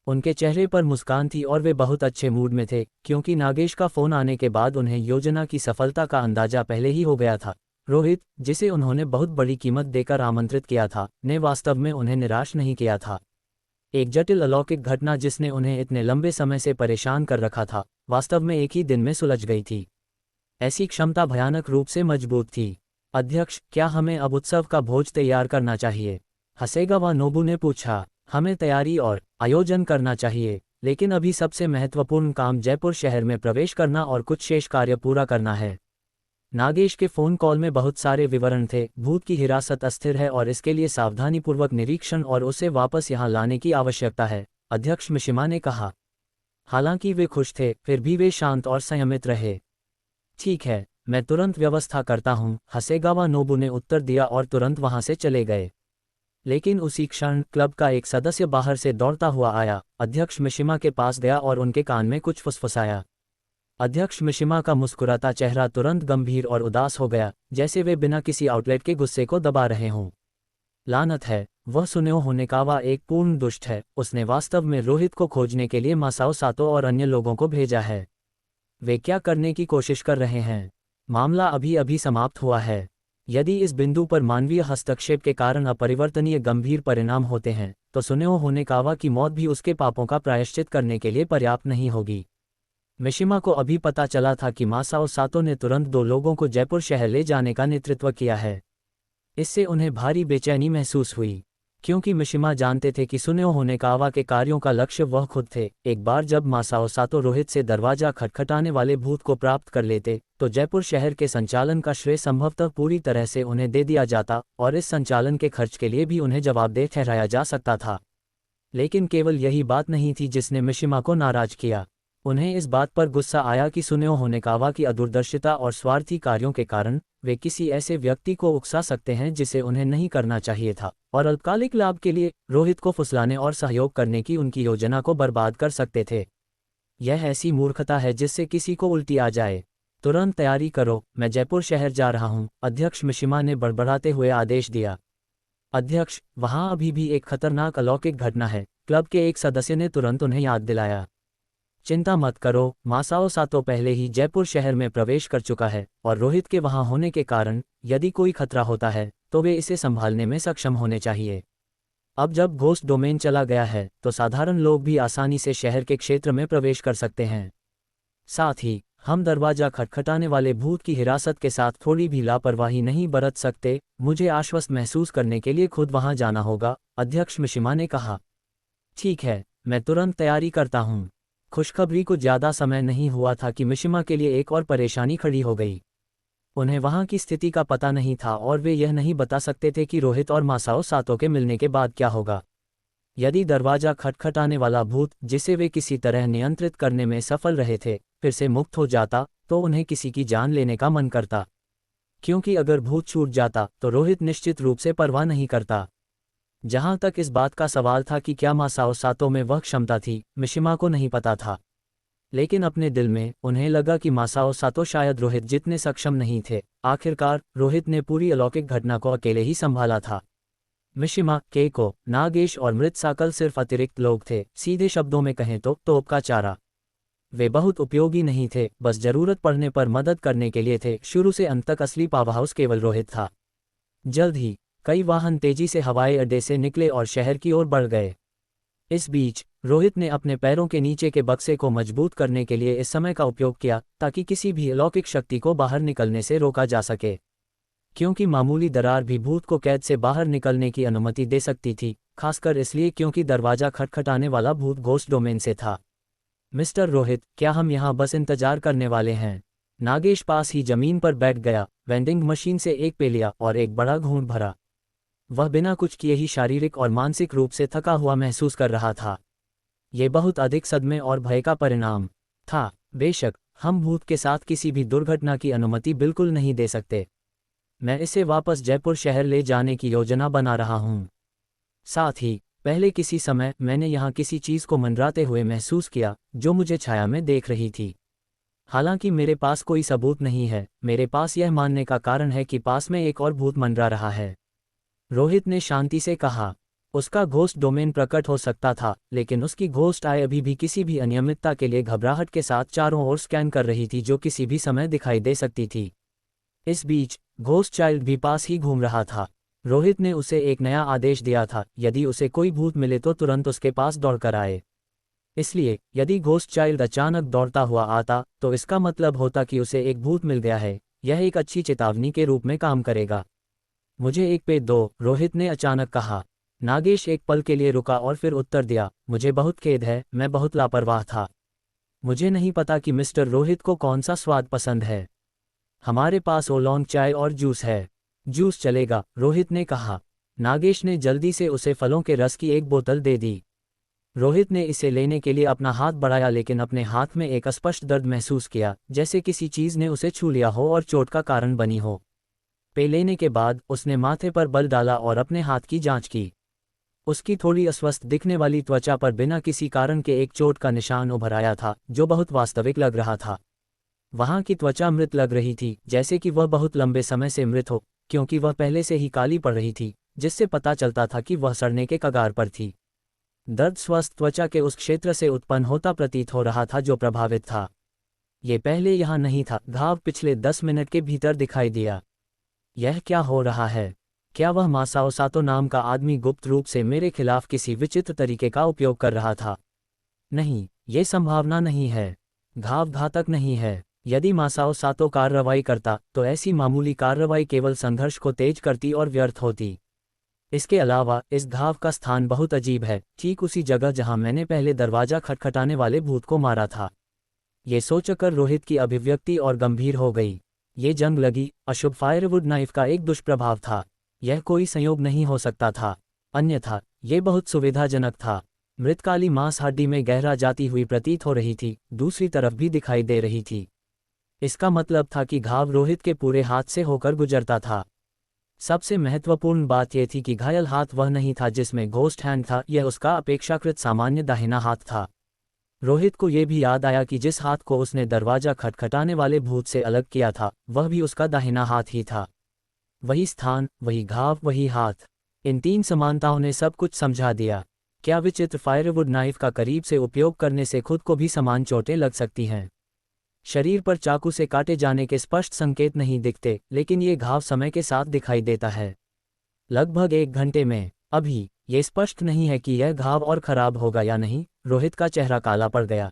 S1: उनके चेहरे पर मुस्कान थी और वे बहुत अच्छे मूड में थे, क्योंकि नागेश का फोन आने के बाद उन्हें योजना की सफलता का अंदाजा पहले ही हो गया था। रोहित, जिसे उन्होंने बहुत बड़ी कीमत देकर आमंत्रित किया था, ने वास्तव में उन्हें निराश नहीं किया था। एक जटिल अलौकिक घटना जिसने उन्हें इतने लंबे समय से परेशान कर रखा था, वास्तव में एक ही दिन में सुलझ गई थी। ऐसी क्षमता भयानक रूप से मजबूत थी। अध्यक्ष, क्या हमें अब उत्सव का भोज तैयार करना चाहिए? हसेगावा नोबू ने पूछा। हमें तैयारी और आयोजन करना चाहिए, लेकिन अभी सबसे महत्वपूर्ण काम जयपुर शहर में प्रवेश करना और कुछ शेष कार्य पूरा करना है। नागेश के फोन कॉल में बहुत सारे विवरण थे। भूत की हिरासत अस्थिर है और इसके लिए सावधानीपूर्वक निरीक्षण और उसे वापस यहाँ लाने की आवश्यकता है, अध्यक्ष मिशिमा ने कहा। हालांकि वे खुश थे, फिर भी वे शांत और संयमित रहे। ठीक है, मैं तुरंत व्यवस्था करता हूँ, हसेगावा नोबू ने उत्तर दिया और तुरंत वहां से चले गए। लेकिन उसी क्षण क्लब का एक सदस्य बाहर से दौड़ता हुआ आया, अध्यक्ष मिशिमा के पास गया और उनके कान में कुछ फुसफुसाया। अध्यक्ष मिशिमा का मुस्कुराता चेहरा तुरंत गंभीर और उदास हो गया, जैसे वे बिना किसी आउटलेट के गुस्से को दबा रहे हों। लानत है, वह सुनेओ होनेकावा एक पूर्ण दुष्ट है। उसने वास्तव में रोहित को खोजने के लिए मासाओ सातो और अन्य लोगों को भेजा है। वे क्या करने की कोशिश कर रहे हैं? मामला अभी अभी समाप्त हुआ है। यदि इस बिंदु पर मानवीय हस्तक्षेप के कारण अपरिवर्तनीय गंभीर परिणाम होते हैं, तो सुनेओ होनेकावा की मौत भी उसके पापों का प्रायश्चित करने के लिए पर्याप्त नहीं होगी। मिशिमा को अभी पता चला था कि मासाओ सातो ने तुरंत 2 लोगों को जयपुर शहर ले जाने का नेतृत्व किया है। इससे उन्हें भारी बेचैनी महसूस हुई, क्योंकि मिशिमा जानते थे कि सुनेओ होनेकावा के कार्यों का लक्ष्य वह खुद थे। एक बार जब मासाओ सातो रोहित से दरवाजा खटखटाने वाले भूत को प्राप्त कर लेते, तो जयपुर शहर के संचालन का श्रेय संभवतः पूरी तरह से उन्हें दे दिया जाता और इस संचालन के खर्च के लिए भी उन्हें जवाबदेह ठहराया जा सकता था। लेकिन केवल यही बात नहीं थी जिसने मिशिमा को नाराज किया। उन्हें इस बात पर गुस्सा आया कि सुनेओ होनेकावा की अदूरदर्शिता और स्वार्थी कार्यों के कारण वे किसी ऐसे व्यक्ति को उकसा सकते हैं जिसे उन्हें नहीं करना चाहिए था, और अल्पकालिक लाभ के लिए रोहित को फुसलाने और सहयोग करने की उनकी योजना को बर्बाद कर सकते थे। यह ऐसी मूर्खता है जिससे किसी को उल्टी आ जाए। तुरंत तैयारी करो, मैं जयपुर शहर जा रहा हूँ, अध्यक्ष मिशिमा ने बड़बड़ाते हुए आदेश दिया। अध्यक्ष, वहाँ अभी भी एक खतरनाक अलौकिक घटना है, क्लब के एक सदस्य ने तुरंत उन्हें याद दिलाया। चिंता मत करो, मासाओ सातो पहले ही जयपुर शहर में प्रवेश कर चुका है, और रोहित के वहां होने के कारण यदि कोई खतरा होता है तो वे इसे संभालने में सक्षम होने चाहिए। अब जब घोस्ट डोमेन चला गया है, तो साधारण लोग भी आसानी से शहर के क्षेत्र में प्रवेश कर सकते हैं। साथ ही हम दरवाजा खटखटाने वाले भूत की हिरासत के साथ थोड़ी भी लापरवाही नहीं बरत सकते। मुझे आश्वस्त महसूस करने के लिए खुद वहां जाना होगा, अध्यक्ष मिशिमा ने कहा। ठीक है, मैं तुरंत तैयारी करता हूँ। खुशखबरी को ज्यादा समय नहीं हुआ था कि मिशिमा के लिए एक और परेशानी खड़ी हो गई। उन्हें वहां की स्थिति का पता नहीं था और वे यह नहीं बता सकते थे कि रोहित और मासाओ सातो के मिलने के बाद क्या होगा। यदि दरवाजा खटखटाने वाला भूत, जिसे वे किसी तरह नियंत्रित करने में सफल रहे थे, फिर से मुक्त हो जाता, तो उन्हें किसी की जान लेने का मन करता। क्योंकि अगर भूत छूट जाता तो रोहित निश्चित रूप से परवाह नहीं करता। जहां तक इस बात का सवाल था कि क्या मासाओ सातो में वह क्षमता थी, मिशिमा को नहीं पता था। लेकिन अपने दिल में उन्हें लगा कि मासाओ सातो शायद रोहित जितने सक्षम नहीं थे। आखिरकार रोहित ने पूरी अलौकिक घटना को अकेले ही संभाला था। मिशिमा, केको, नागेश और मृत साकल सिर्फ अतिरिक्त लोग थे। सीधे शब्दों में कहें तो तोप का चारा। वे बहुत उपयोगी नहीं थे, बस जरूरत पड़ने पर मदद करने के लिए थे। शुरू से अंत तक असली पावरहाउस केवल रोहित था। जल्द ही कई वाहन तेजी से हवाई अड्डे से निकले और शहर की ओर बढ़ गए। इस बीच रोहित ने अपने पैरों के नीचे के बक्से को मजबूत करने के लिए इस समय का उपयोग किया, ताकि किसी भी अलौकिक शक्ति को बाहर निकलने से रोका जा सके। क्योंकि मामूली दरार भी भूत को कैद से बाहर निकलने की अनुमति दे सकती थी, खासकर इसलिए क्योंकि दरवाजा खटखटाने वाला भूत घोस्ट डोमेन से था। मिस्टर रोहित, क्या हम यहाँ बस इंतजार करने वाले हैं? नागेश पास ही जमीन पर बैठ गया, वेंडिंग मशीन से एक पे लिया और एक बड़ा घूंट भरा। वह बिना कुछ किए ही शारीरिक और मानसिक रूप से थका हुआ महसूस कर रहा था। ये बहुत अधिक सदमे और भय का परिणाम था। बेशक हम भूत के साथ किसी भी दुर्घटना की अनुमति बिल्कुल नहीं दे सकते। मैं इसे वापस जयपुर शहर ले जाने की योजना बना रहा हूँ। साथ ही पहले किसी समय मैंने यहाँ किसी चीज़ को मंडराते हुए महसूस किया, जो मुझे छाया में देख रही थी। हालांकि मेरे पास कोई सबूत नहीं है, मेरे पास यह मानने का कारण है कि पास में एक और भूत मंडरा रहा है, रोहित ने शांति से कहा। उसका घोस्ट डोमेन प्रकट हो सकता था, लेकिन उसकी घोस्ट आय अभी भी किसी भी अनियमितता के लिए घबराहट के साथ चारों ओर स्कैन कर रही थी, जो किसी भी समय दिखाई दे सकती थी। इस बीच घोस्ट चाइल्ड भी पास ही घूम रहा था। रोहित ने उसे एक नया आदेश दिया था, यदि उसे कोई भूत मिले तो तुरंत उसके पास दौड़कर आए। इसलिए यदि घोस्ट चाइल्ड अचानक दौड़ता हुआ आता तो इसका मतलब होता कि उसे एक भूत मिल गया है। यह एक अच्छी चेतावनी के रूप में काम करेगा। मुझे एक पे दो, रोहित ने अचानक कहा। नागेश एक पल के लिए रुका और फिर उत्तर दिया, मुझे बहुत खेद है, मैं बहुत लापरवाह था। मुझे नहीं पता कि मिस्टर रोहित को कौन सा स्वाद पसंद है। हमारे पास ओलोंग चाय और जूस है। जूस चलेगा, रोहित ने कहा। नागेश ने जल्दी से उसे फलों के रस की एक बोतल दे दी। रोहित ने इसे लेने के लिए अपना हाथ बढ़ाया लेकिन अपने हाथ में एक अस्पष्ट दर्द महसूस किया, जैसे किसी चीज़ ने उसे छू लिया हो और चोट का कारण बनी हो। पे लेने के बाद उसने माथे पर बल डाला और अपने हाथ की जांच की। उसकी थोड़ी अस्वस्थ दिखने वाली त्वचा पर बिना किसी कारण के एक चोट का निशान उभर आया था, जो बहुत वास्तविक लग रहा था। वहाँ की त्वचा मृत लग रही थी, जैसे कि वह बहुत लंबे समय से मृत हो, क्योंकि वह पहले से ही काली पड़ रही थी, जिससे पता चलता था कि वह सड़ने के कगार पर थी। दर्द स्वस्थ त्वचा के उस क्षेत्र से उत्पन्न होता प्रतीत हो रहा था जो प्रभावित था। ये पहले यहाँ नहीं था। घाव पिछले 10 मिनट के भीतर दिखाई दिया। यह क्या हो रहा है? क्या वह मासाओ सातो नाम का आदमी गुप्त रूप से मेरे खिलाफ किसी विचित्र तरीके का उपयोग कर रहा था? नहीं, ये संभावना नहीं है। घाव घातक नहीं है। यदि मासाओ सातो कार्रवाई करता तो ऐसी मामूली कार्रवाई केवल संघर्ष को तेज करती और व्यर्थ होती। इसके अलावा इस घाव का स्थान बहुत अजीब है, ठीक उसी जगह जहां मैंने पहले दरवाजा खटखटाने वाले भूत को मारा था। ये सोचकर रोहित की अभिव्यक्ति और गंभीर हो गई। ये जंग लगी अशुभ फायरवुड नाइफ का एक दुष्प्रभाव था। यह कोई संयोग नहीं हो सकता था, अन्यथा ये बहुत सुविधाजनक था। मृतकाली मांस हड्डी में गहरा जाती हुई प्रतीत हो रही थी, दूसरी तरफ भी दिखाई दे रही थी। इसका मतलब था कि घाव रोहित के पूरे हाथ से होकर गुजरता था। सबसे महत्वपूर्ण बात यह थी कि घायल हाथ वह नहीं था जिसमें घोस्ट हैंड था, यह उसका अपेक्षाकृत सामान्य दाहिना हाथ था। रोहित को यह भी याद आया कि जिस हाथ को उसने दरवाजा खटखटाने वाले भूत से अलग किया था, वह भी उसका दाहिना हाथ ही था। वही स्थान, वही घाव, वही हाथ। इन 3 समानताओं ने सब कुछ समझा दिया। क्या विचित्र फायरवुड नाइफ का करीब से उपयोग करने से खुद को भी समान चोटें लग सकती हैं? शरीर पर चाकू से काटे जाने के स्पष्ट संकेत नहीं दिखते, लेकिन ये घाव समय के साथ दिखाई देता है। लगभग 1 घंटे में। अभी ये स्पष्ट नहीं है कि यह घाव और खराब होगा या नहीं। रोहित का चेहरा काला पड़ गया।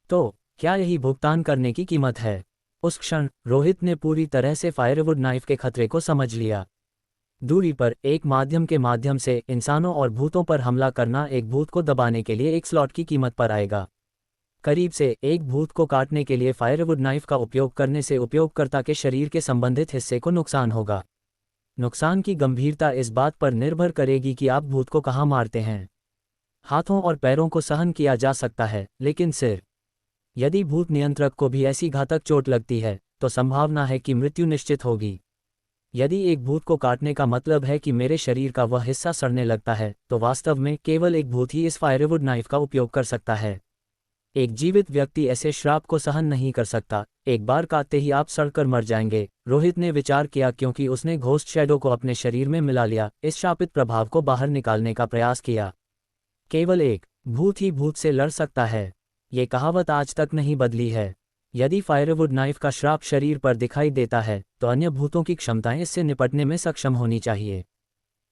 S1: तो क्या यही भुगतान करने की कीमत है? उस क्षण रोहित ने पूरी तरह से फायरवुड नाइफ के खतरे को समझ लिया। दूरी पर एक माध्यम के माध्यम से इंसानों और भूतों पर हमला करना एक भूत को दबाने के लिए एक स्लॉट की कीमत पर आएगा। करीब से एक भूत को काटने के लिए फायरवुड नाइफ का उपयोग करने से उपयोगकर्ता के शरीर के संबंधित हिस्से को नुकसान होगा। नुकसान की गंभीरता इस बात पर निर्भर करेगी कि आप भूत को कहाँ मारते हैं। हाथों और पैरों को सहन किया जा सकता है, लेकिन सिर। यदि भूत नियंत्रक को भी ऐसी घातक चोट लगती है तो संभावना है कि मृत्यु निश्चित होगी। यदि एक भूत को काटने का मतलब है कि मेरे शरीर का वह हिस्सा सड़ने लगता है, तो वास्तव में केवल एक भूत ही इस फायरवुड नाइफ का उपयोग कर सकता है। एक जीवित व्यक्ति ऐसे श्राप को सहन नहीं कर सकता। एक बार काटते ही आप सड़कर मर जाएंगे, रोहित ने विचार किया, क्योंकि उसने घोस्ट शैडो को अपने शरीर में मिला लिया, इस शापित प्रभाव को बाहर निकालने का प्रयास किया। केवल एक भूत ही भूत से लड़ सकता है। ये कहावत आज तक नहीं बदली है। यदि फायरवुड नाइफ का श्राप शरीर पर दिखाई देता है तो अन्य भूतों की क्षमताएं इससे निपटने में सक्षम होनी चाहिए।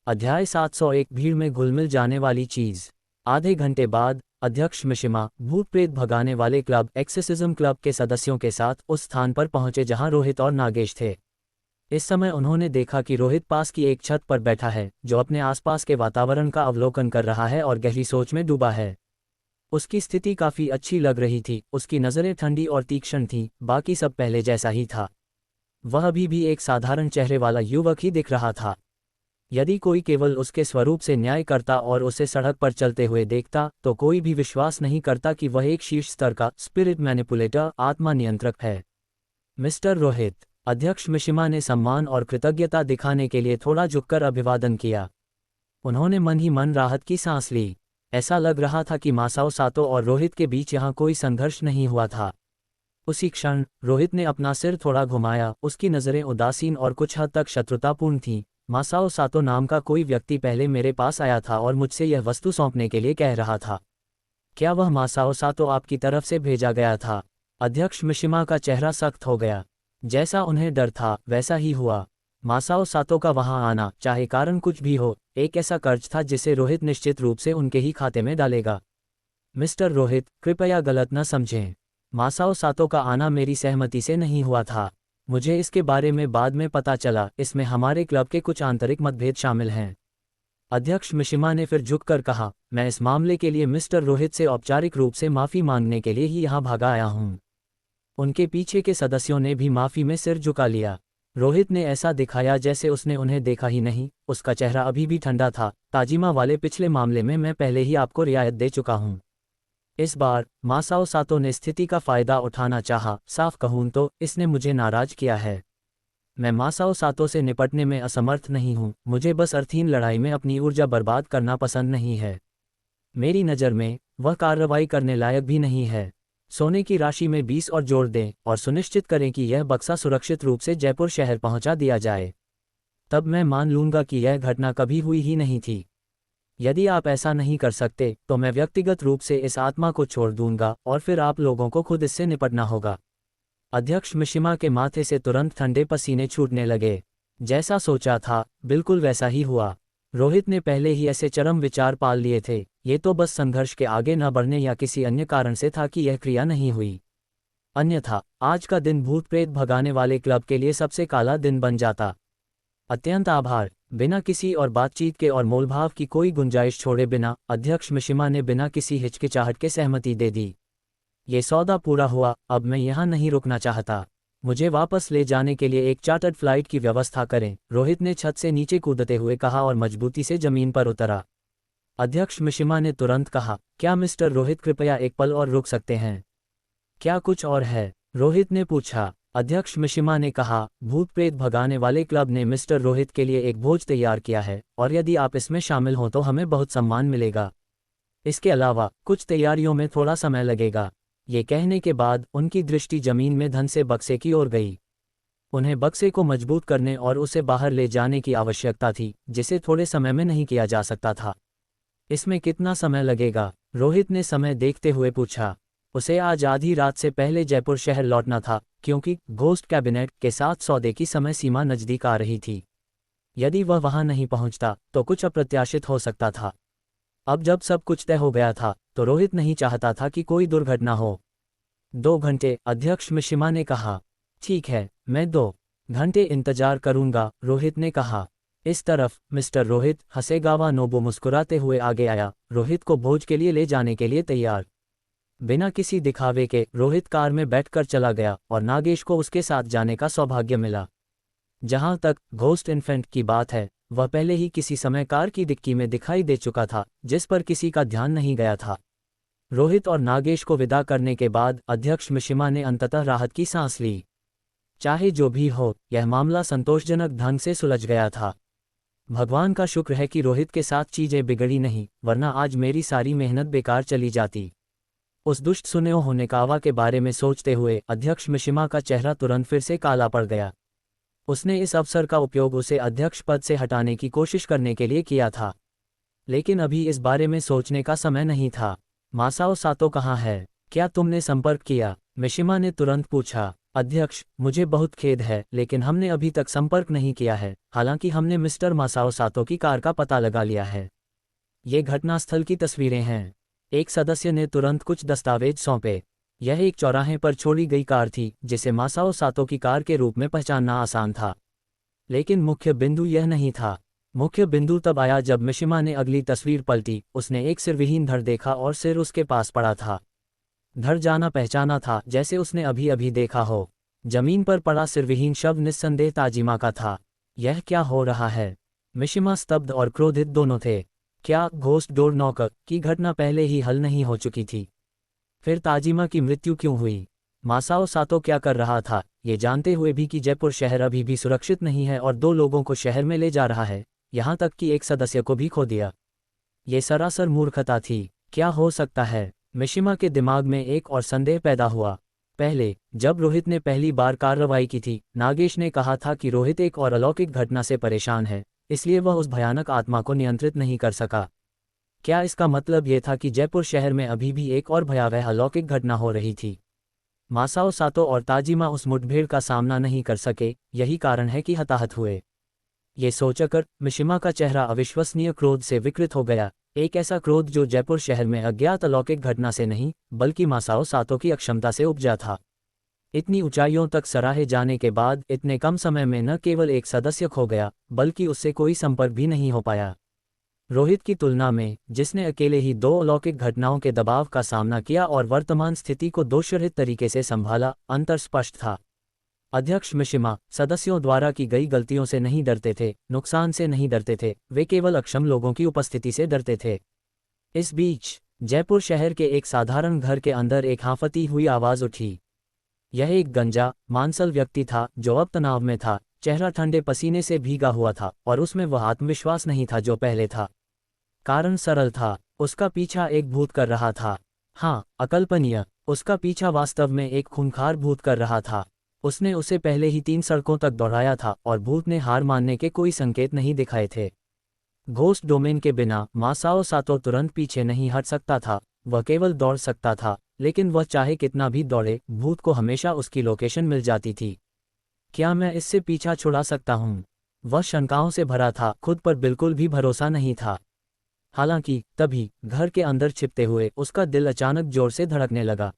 S1: अध्याय 701 भीड़ में घुलमिल जाने वाली चीज। आधे घंटे बाद अध्यक्ष मिशिमा भूत प्रेत भगाने वाले क्लब एक्सेसिज्म क्लब के सदस्यों के साथ उस स्थान पर पहुंचे जहां रोहित और नागेश थे। इस समय उन्होंने देखा कि रोहित पास की एक छत पर बैठा है, जो अपने आसपास के वातावरण का अवलोकन कर रहा है और गहरी सोच में डूबा है। उसकी स्थिति काफी अच्छी लग रही थी, उसकी नज़रें ठंडी और तीक्ष्ण थीं, बाकी सब पहले जैसा ही था। वह अभी भी एक साधारण चेहरे वाला युवक ही दिख रहा था। यदि कोई केवल उसके स्वरूप से न्याय करता और उसे सड़क पर चलते हुए देखता तो कोई भी विश्वास नहीं करता कि वह एक शीर्ष स्तर का स्पिरिट मैनिपुलेटर, आत्मा नियंत्रक है। मिस्टर रोहित, अध्यक्ष मिशिमा ने सम्मान और कृतज्ञता दिखाने के लिए थोड़ा झुककर अभिवादन किया। उन्होंने मन ही मन राहत की सांस ली। ऐसा लग रहा था कि मासाओ सातो और रोहित के बीच यहाँ कोई संघर्ष नहीं हुआ था। उसी क्षण रोहित ने अपना सिर थोड़ा घुमाया, उसकी नज़रें उदासीन और कुछ हद तक शत्रुतापूर्ण थीं। मासाओ सातो नाम का कोई व्यक्ति पहले मेरे पास आया था और मुझसे यह वस्तु सौंपने के लिए कह रहा था। क्या वह मासाओ सातो आपकी तरफ से भेजा गया था? अध्यक्ष मिशिमा का चेहरा सख्त हो गया। जैसा उन्हें डर था वैसा ही हुआ। मासाओ सातो का वहां आना, चाहे कारण कुछ भी हो, एक ऐसा कर्ज था जिसे रोहित निश्चित रूप से उनके ही खाते में डालेगा। मिस्टर रोहित, कृपया गलत न समझें। मासाओ सातो का आना मेरी सहमति से नहीं हुआ था। मुझे इसके बारे में बाद में पता चला, इसमें हमारे क्लब के कुछ आंतरिक मतभेद शामिल हैं। अध्यक्ष मिशिमा ने फिर झुककर कहा, मैं इस मामले के लिए मिस्टर रोहित से औपचारिक रूप से माफ़ी मांगने के लिए ही यहाँ भागा आया हूँ। उनके पीछे के सदस्यों ने भी माफ़ी में सिर झुका लिया। रोहित ने ऐसा दिखाया जैसे उसने उन्हें देखा ही नहीं, उसका चेहरा अभी भी ठंडा था। ताजिमा वाले पिछले मामले में मैं पहले ही आपको रियायत दे चुका हूँ। इस बार मासाओ सातो ने स्थिति का फ़ायदा उठाना चाहा। साफ कहूँ तो इसने मुझे नाराज़ किया है। मैं मासाओ सातो से निपटने में असमर्थ नहीं हूँ। मुझे बस अर्थहीन लड़ाई में अपनी ऊर्जा बर्बाद करना पसंद नहीं है। मेरी नज़र में वह कार्रवाई करने लायक भी नहीं है। सोने की राशि में 20 और जोड़ दें और सुनिश्चित करें कि यह बक्सा सुरक्षित रूप से जयपुर शहर पहुंचा दिया जाए। तब मैं मान लूंगा कि यह घटना कभी हुई ही नहीं थी। यदि आप ऐसा नहीं कर सकते तो मैं व्यक्तिगत रूप से इस आत्मा को छोड़ दूंगा और फिर आप लोगों को खुद इससे निपटना होगा। अध्यक्ष मिशिमा के माथे से तुरंत ठंडे पसीने छूटने लगे। जैसा सोचा था बिल्कुल वैसा ही हुआ। रोहित ने पहले ही ऐसे चरम विचार पाल लिए थे। ये तो बस संघर्ष के आगे न बढ़ने या किसी अन्य कारण से था कि यह क्रिया नहीं हुई। अन्यथा आज का दिन भूत प्रेत भगाने वाले क्लब के लिए सबसे काला दिन बन जाता। अत्यंत आभार। बिना किसी और बातचीत के और मोलभाव की कोई गुंजाइश छोड़े बिना अध्यक्ष मिशिमा ने बिना किसी हिचकिचाहट के सहमति दे दी। ये सौदा पूरा हुआ। अब मैं यहाँ नहीं रुकना चाहता। मुझे वापस ले जाने के लिए एक चार्टर्ड फ्लाइट की व्यवस्था करें। रोहित ने छत से नीचे कूदते हुए कहा और मजबूती से जमीन पर उतरा। अध्यक्ष मिशिमा ने तुरंत कहा, क्या मिस्टर रोहित कृपया एक पल और रुक सकते हैं? क्या कुछ और है? रोहित ने पूछा। अध्यक्ष मिशिमा ने कहा, भूत प्रेत भगाने वाले क्लब ने मिस्टर रोहित के लिए एक भोज तैयार किया है और यदि आप इसमें शामिल हों तो हमें बहुत सम्मान मिलेगा। इसके अलावा कुछ तैयारियों में थोड़ा समय लगेगा। ये कहने के बाद उनकी दृष्टि जमीन में धन से बक्से की ओर गई। उन्हें बक्से को मजबूत करने और उसे बाहर ले जाने की आवश्यकता थी, जिसे थोड़े समय में नहीं किया जा सकता था। इसमें कितना समय लगेगा? रोहित ने समय देखते हुए पूछा। उसे आज आधी रात से पहले जयपुर शहर लौटना था, क्योंकि घोस्ट कैबिनेट के साथ सौदे की समय सीमा नज़दीक आ रही थी। यदि वह वहां नहीं पहुंचता तो कुछ अप्रत्याशित हो सकता था। अब जब सब कुछ तय हो गया था तो रोहित नहीं चाहता था कि कोई दुर्घटना हो। 2 घंटे, अध्यक्ष मिशिमा ने कहा। ठीक है, मैं 2 घंटे इंतजार करूंगा, रोहित ने कहा। इस तरफ मिस्टर रोहित हसेगावा नोबु मुस्कुराते हुए आगे आया, रोहित को भोज के लिए ले जाने के लिए तैयार। बिना किसी दिखावे के रोहित कार में बैठकर चला गया और नागेश को उसके साथ जाने का सौभाग्य मिला। जहां तक घोस्ट इन्फेंट की बात है, वह पहले ही किसी समय कार की डिक्की में दिखाई दे चुका था, जिस पर किसी का ध्यान नहीं गया था। रोहित और नागेश को विदा करने के बाद अध्यक्ष मिशिमा ने अंततः राहत की सांस ली। चाहे जो भी हो, यह मामला संतोषजनक ढंग से सुलझ गया था। भगवान का शुक्र है कि रोहित के साथ चीजें बिगड़ी नहीं, वरना आज मेरी सारी मेहनत बेकार चली जाती। उस दुष्ट सुनेओ होनेकावा के बारे में सोचते हुए अध्यक्ष मिशिमा का चेहरा तुरंत फिर से काला पड़ गया। उसने इस अवसर का उपयोग उसे अध्यक्ष पद से हटाने की कोशिश करने के लिए किया था, लेकिन अभी इस बारे में सोचने का समय नहीं था। मासाओ सातो कहाँ है? क्या तुमने संपर्क किया? मिशिमा ने तुरंत पूछा। अध्यक्ष, मुझे बहुत खेद है, लेकिन हमने अभी तक संपर्क नहीं किया है। हालांकि हमने मिस्टर मासाओ सातो की कार का पता लगा लिया है। ये घटनास्थल की तस्वीरें हैं। एक सदस्य ने तुरंत कुछ दस्तावेज सौंपे। यह एक चौराहे पर छोड़ी गई कार थी, जिसे मासाओ सातो की कार के रूप में पहचानना आसान था। लेकिन मुख्य बिंदु यह नहीं था। मुख्य बिंदु तब आया जब मिशिमा ने अगली तस्वीर पलटी। उसने एक सिरविहीन धड़ देखा और सिर उसके पास पड़ा था। धड़ जाना पहचाना था, जैसे उसने अभी अभी देखा हो। जमीन पर पड़ा सिरविहीन शव निस्संदेह ताजिमा का था। यह क्या हो रहा है? मिशिमा स्तब्ध और क्रोधित दोनों थे। क्या घोस्ट डोर नॉकर की घटना पहले ही हल नहीं हो चुकी थी? फिर ताजिमा की मृत्यु क्यों हुई? मासाओ सातो क्या कर रहा था, ये जानते हुए भी कि जयपुर शहर अभी भी सुरक्षित नहीं है और 2 लोगों को शहर में ले जा रहा है, यहाँ तक कि एक सदस्य को भी खो दिया? ये सरासर मूर्खता थी। क्या हो सकता है? मिशिमा के दिमाग में एक और संदेह पैदा हुआ। पहले जब रोहित ने पहली बार कार्रवाई की थी, नागेश ने कहा था कि रोहित एक और अलौकिक घटना से परेशान है, इसलिए वह उस भयानक आत्मा को नियंत्रित नहीं कर सका। क्या इसका मतलब यह था कि जयपुर शहर में अभी भी एक और भयावह अलौकिक घटना हो रही थी? मासाओ सातो और ताजिमा उस मुठभेड़ का सामना नहीं कर सके, यही कारण है कि हताहत हुए। ये सोचकर मिशिमा का चेहरा अविश्वसनीय क्रोध से विकृत हो गया। एक ऐसा क्रोध जो जयपुर शहर में अज्ञात अलौकिक घटना से नहीं बल्कि मासाओ सातो की अक्षमता से उपजा था। इतनी ऊंचाइयों तक सराहे जाने के बाद इतने कम समय में न केवल एक सदस्य खो गया बल्कि उससे कोई संपर्क भी नहीं हो पाया। रोहित की तुलना में, जिसने अकेले ही 2 अलौकिक घटनाओं के दबाव का सामना किया और वर्तमान स्थिति को दोषरहित तरीके से संभाला, अंतर स्पष्ट था। अध्यक्ष मिशिमा सदस्यों द्वारा की गई गलतियों से नहीं डरते थे, नुकसान से नहीं डरते थे, वे केवल अक्षम लोगों की उपस्थिति से डरते थे। इस बीच जयपुर शहर के एक साधारण घर के अंदर एक हांफती हुई आवाज उठी। यह एक गंजा, मांसल व्यक्ति था जो अब तनाव में था, चेहरा ठंडे पसीने से भीगा हुआ था और उसमें वह आत्मविश्वास नहीं था जो पहले था। कारण सरल था, उसका पीछा एक भूत कर रहा था। हाँ, अकल्पनीय, उसका पीछा वास्तव में एक खूंखार भूत कर रहा था। उसने उसे पहले ही 3 सड़कों तक दौड़ाया था और भूत ने हार मानने के कोई संकेत नहीं दिखाए थे। घोस्ट डोमेन के बिना मासाओ सातो तुरंत पीछे नहीं हट सकता था, वह केवल दौड़ सकता था, लेकिन वह चाहे कितना भी दौड़े, भूत को हमेशा उसकी लोकेशन मिल जाती थी। क्या मैं इससे पीछा छुड़ा सकता हूँ? वह शंकाओं से भरा था, खुद पर बिल्कुल भी भरोसा नहीं था। हालांकि तभी घर के अंदर छिपते हुए उसका दिल अचानक जोर से धड़कने लगा।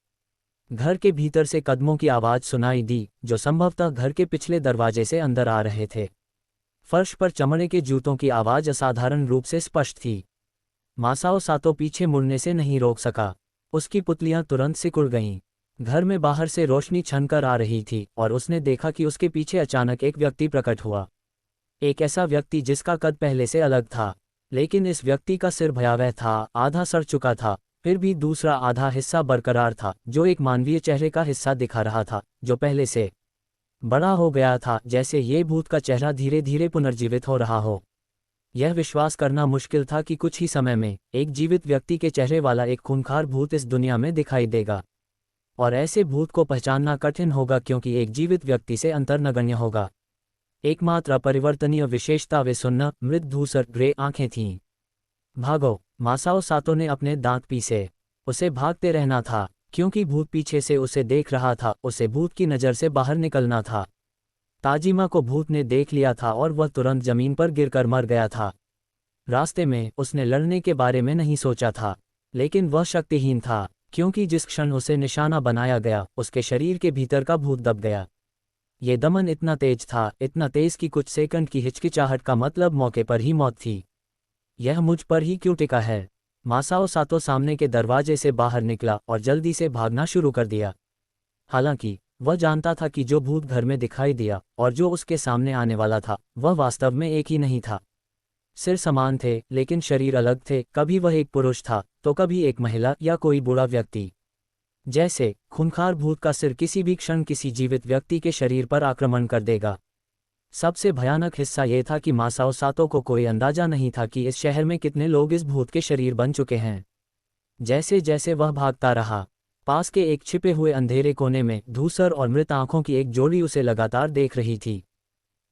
S1: घर के भीतर से कदमों की आवाज सुनाई दी, जो संभवतः घर के पिछले दरवाजे से अंदर आ रहे थे। फर्श पर चमड़े के जूतों की आवाज असाधारण रूप से स्पष्ट थी। मासाओ सातो पीछे मुड़ने से नहीं रोक सका, उसकी पुतलियां तुरंत सिकुड़ गईं। घर में बाहर से रोशनी छनकर आ रही थी और उसने देखा कि उसके पीछे अचानक एक व्यक्ति प्रकट हुआ। एक ऐसा व्यक्ति जिसका कद पहले से अलग था, लेकिन इस व्यक्ति का सिर भयावह था, आधा सड़ चुका था, फिर भी दूसरा आधा हिस्सा बरकरार था, जो एक मानवीय चेहरे का हिस्सा दिखा रहा था, जो पहले से बड़ा हो गया था, जैसे ये भूत का चेहरा धीरे धीरे पुनर्जीवित हो रहा हो। यह विश्वास करना मुश्किल था कि कुछ ही समय में एक जीवित व्यक्ति के चेहरे वाला एक खूंखार भूत इस दुनिया में दिखाई देगा। और ऐसे भूत को पहचानना कठिन होगा क्योंकि एक जीवित व्यक्ति से अंतर नगण्य होगा। एकमात्र अपरिवर्तनीय विशेषता वे सुन्न, मृत धूसर ग्रे आंखें थीं। भागो, मासाओ सातो ने अपने दांत पीसे। उसे भागते रहना था, क्योंकि भूत पीछे से उसे देख रहा था, उसे भूत की नज़र से बाहर निकलना था। ताजिमा को भूत ने देख लिया था और वह तुरंत जमीन पर गिरकर मर गया था। रास्ते में उसने लड़ने के बारे में नहीं सोचा था, लेकिन वह शक्तिहीन था, क्योंकि जिस क्षण उसे निशाना बनाया गया, उसके शरीर के भीतर का भूत दब गया। ये दमन इतना तेज था, इतना तेज कि कुछ सेकंड की हिचकिचाहट का मतलब मौके पर ही मौत थी। यह मुझ पर ही क्यों टिका है? मासाओ सातो सामने के दरवाजे से बाहर निकला और जल्दी से भागना शुरू कर दिया। हालांकि वह जानता था कि जो भूत घर में दिखाई दिया और जो उसके सामने आने वाला था, वह वास्तव में एक ही नहीं था। सिर समान थे, लेकिन शरीर अलग थे। कभी वह एक पुरुष था, तो कभी एक महिला या कोई बूढ़ा व्यक्ति। जैसे खूंखार भूत का सिर किसी भी क्षण किसी जीवित व्यक्ति के शरीर पर आक्रमण कर देगा। सबसे भयानक हिस्सा यह था कि मासाओ सातो को कोई अंदाजा नहीं था कि इस शहर में कितने लोग इस भूत के शरीर बन चुके हैं। जैसे जैसे वह भागता रहा, पास के एक छिपे हुए अंधेरे कोने में धूसर और मृत आंखों की एक जोड़ी उसे लगातार देख रही थी।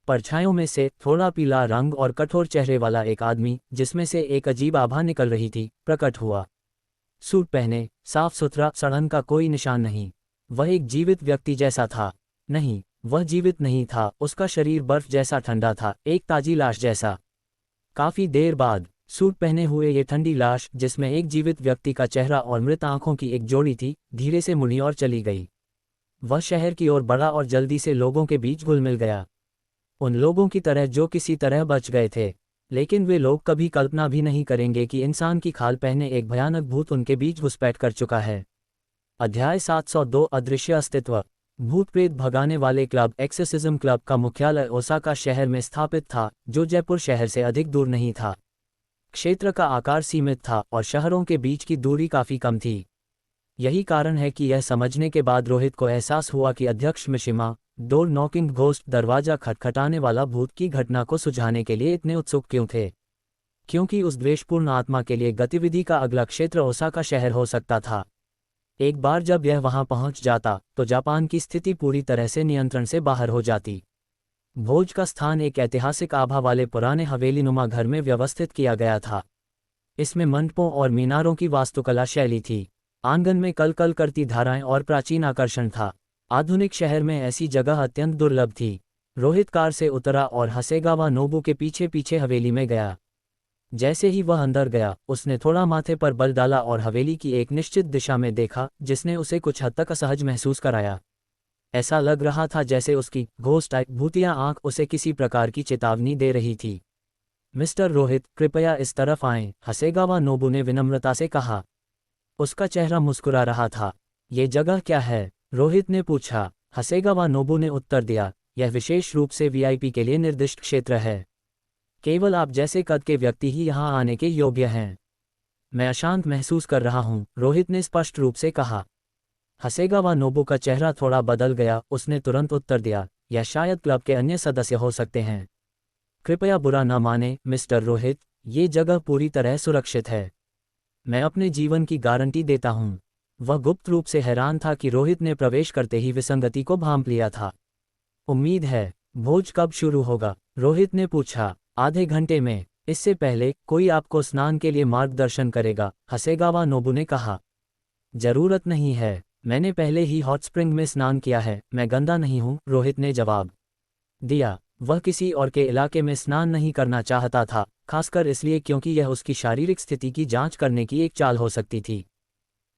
S1: परछाइयों में से थोड़ा पीला रंग और कठोर चेहरे वाला एक आदमी, जिसमें से एक अजीब आभा निकल रही थी, प्रकट हुआ। सूट पहने, साफ सुथरा, सड़न का कोई निशान नहीं। वह एक जीवित व्यक्ति जैसा था। नहीं, वह जीवित नहीं था, उसका शरीर बर्फ जैसा ठंडा था, एक ताजी लाश जैसा। काफी देर बाद सूट पहने हुए ये ठंडी लाश, जिसमें एक जीवित व्यक्ति का चेहरा और मृत आंखों की एक जोड़ी थी, धीरे से मुड़ी और चली गई। वह शहर की ओर बढ़ा और जल्दी से लोगों के बीच घुल मिल गया। उन लोगों की तरह जो किसी तरह बच गए थे, लेकिन वे लोग कभी कल्पना भी नहीं करेंगे कि इंसान की खाल पहने एक भयानक भूत उनके बीच घुसपैठ कर चुका है। अध्याय 702 अदृश्य अस्तित्व। भूत प्रेत भगाने वाले क्लब एक्सोर्सिज्म क्लब का मुख्यालय ओसाका शहर में स्थापित था, जो जयपुर शहर से अधिक दूर नहीं था। क्षेत्र का आकार सीमित था और शहरों के बीच की दूरी काफी कम थी। यही कारण है कि यह समझने के बाद रोहित को एहसास हुआ कि अध्यक्ष मिशिमा डोर नॉकिंग घोस्ट, दरवाजा खटखटाने वाला भूत की घटना को सुझाने के लिए इतने उत्सुक क्यों थे। क्योंकि उस द्वेषपूर्ण आत्मा के लिए गतिविधि का अगला क्षेत्र ओसाका शहर हो सकता था। एक बार जब यह वहां पहुंच जाता, तो जापान की स्थिति पूरी तरह से नियंत्रण से बाहर हो जाती। भोज का स्थान एक ऐतिहासिक आभा वाले पुराने हवेलीनुमा घर में व्यवस्थित किया गया था। इसमें मंडपों और मीनारों की वास्तुकला शैली थी। आंगन में कलकल करती धाराएं और प्राचीन आकर्षण था। आधुनिक शहर में ऐसी जगह अत्यंत दुर्लभ थी। रोहित कार से उतरा और हसेगावा नोबू के पीछे पीछे हवेली में गया। जैसे ही वह अंदर गया, उसने थोड़ा माथे पर बल डाला और हवेली की एक निश्चित दिशा में देखा, जिसने उसे कुछ हद तक असहज महसूस कराया। ऐसा लग रहा था जैसे उसकी घोस्ट टाइप भूतिया आंख उसे किसी प्रकार की चेतावनी दे रही थी। मिस्टर रोहित, कृपया इस तरफ आएं, हसेगावा नोबू ने विनम्रता से कहा। उसका चेहरा मुस्कुरा रहा था। ये जगह क्या है? रोहित ने पूछा। हसेगावा नोबू ने उत्तर दिया, यह विशेष रूप से वीआईपी के लिए निर्दिष्ट क्षेत्र है। केवल आप जैसे कद के व्यक्ति ही यहाँ आने के योग्य हैं। मैं अशांत महसूस कर रहा हूँ, रोहित ने स्पष्ट रूप से कहा। हसेगावा नोबू का चेहरा थोड़ा बदल गया, उसने तुरंत उत्तर दिया, यह शायद क्लब के अन्य सदस्य हो सकते हैं। कृपया बुरा न माने मिस्टर रोहित, ये जगह पूरी तरह सुरक्षित है। मैं अपने जीवन की गारंटी देता हूँ। वह गुप्त रूप से हैरान था कि रोहित ने प्रवेश करते ही विसंगति को भांप लिया था। उम्मीद है, भोज कब शुरू होगा? रोहित ने पूछा। आधे घंटे में। इससे पहले कोई आपको स्नान के लिए मार्गदर्शन करेगा? हसेगावा नोबू ने कहा। जरूरत नहीं है, मैंने पहले ही हॉट स्प्रिंग में स्नान किया है, मैं गंदा नहीं हूँ, रोहित ने जवाब दिया। वह किसी और के इलाके में स्नान नहीं करना चाहता था, खासकर इसलिए क्योंकि यह उसकी शारीरिक स्थिति की जांच करने की एक चाल हो सकती थी।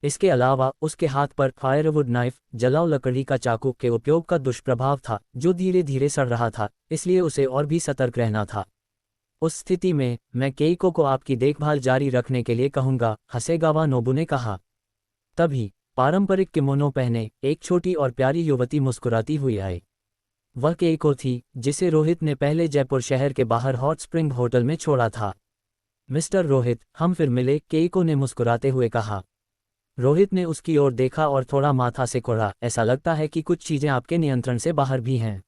S1: इसके अलावा उसके हाथ पर फायरवुड नाइफ, जलाऊ लकड़ी का चाकू के उपयोग का दुष्प्रभाव था, जो धीरे धीरे सड़ रहा था, इसलिए उसे और भी सतर्क रहना था। उस स्थिति में मैं केइको को आपकी देखभाल जारी रखने के लिए कहूंगा, हसेगावा नोबू ने कहा। तभी पारंपरिक किमोनो पहने एक छोटी और प्यारी युवती मुस्कुराती हुई आई। वह केइको थी, जिसे रोहित ने पहले जयपुर शहर के बाहर हॉट स्प्रिंग होटल में छोड़ा था। मिस्टर रोहित, हम फिर मिले, केइको ने मुस्कुराते हुए कहा। रोहित ने उसकी ओर देखा और थोड़ा माथा सिकोड़ा। ऐसा लगता है कि कुछ चीजें आपके नियंत्रण से बाहर भी हैं।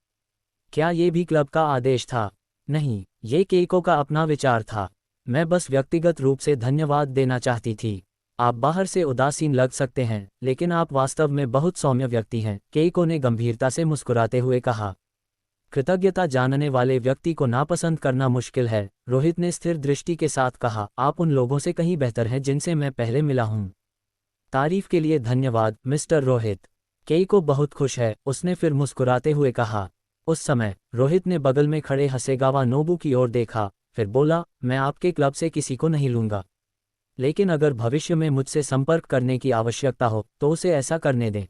S1: क्या ये भी क्लब का आदेश था? नहीं, ये केइको का अपना विचार था। मैं बस व्यक्तिगत रूप से धन्यवाद देना चाहती थी। आप बाहर से उदासीन लग सकते हैं, लेकिन आप वास्तव में बहुत सौम्य व्यक्ति हैं, केइको ने गंभीरता से मुस्कुराते हुए कहा। कृतज्ञता जानने वाले व्यक्ति को नापसंद करना मुश्किल है, रोहित ने स्थिर दृष्टि के साथ कहा। आप उन लोगों से कहीं बेहतर हैं जिनसे मैं पहले मिला हूं। तारीफ के लिए धन्यवाद मिस्टर रोहित। केइको बहुत खुश है, उसने फिर मुस्कुराते हुए कहा। उस समय रोहित ने बगल में खड़े हसेगावा नोबू की ओर देखा, फिर बोला, मैं आपके क्लब से किसी को नहीं लूंगा, लेकिन अगर भविष्य में मुझसे संपर्क करने की आवश्यकता हो तो उसे ऐसा करने दें।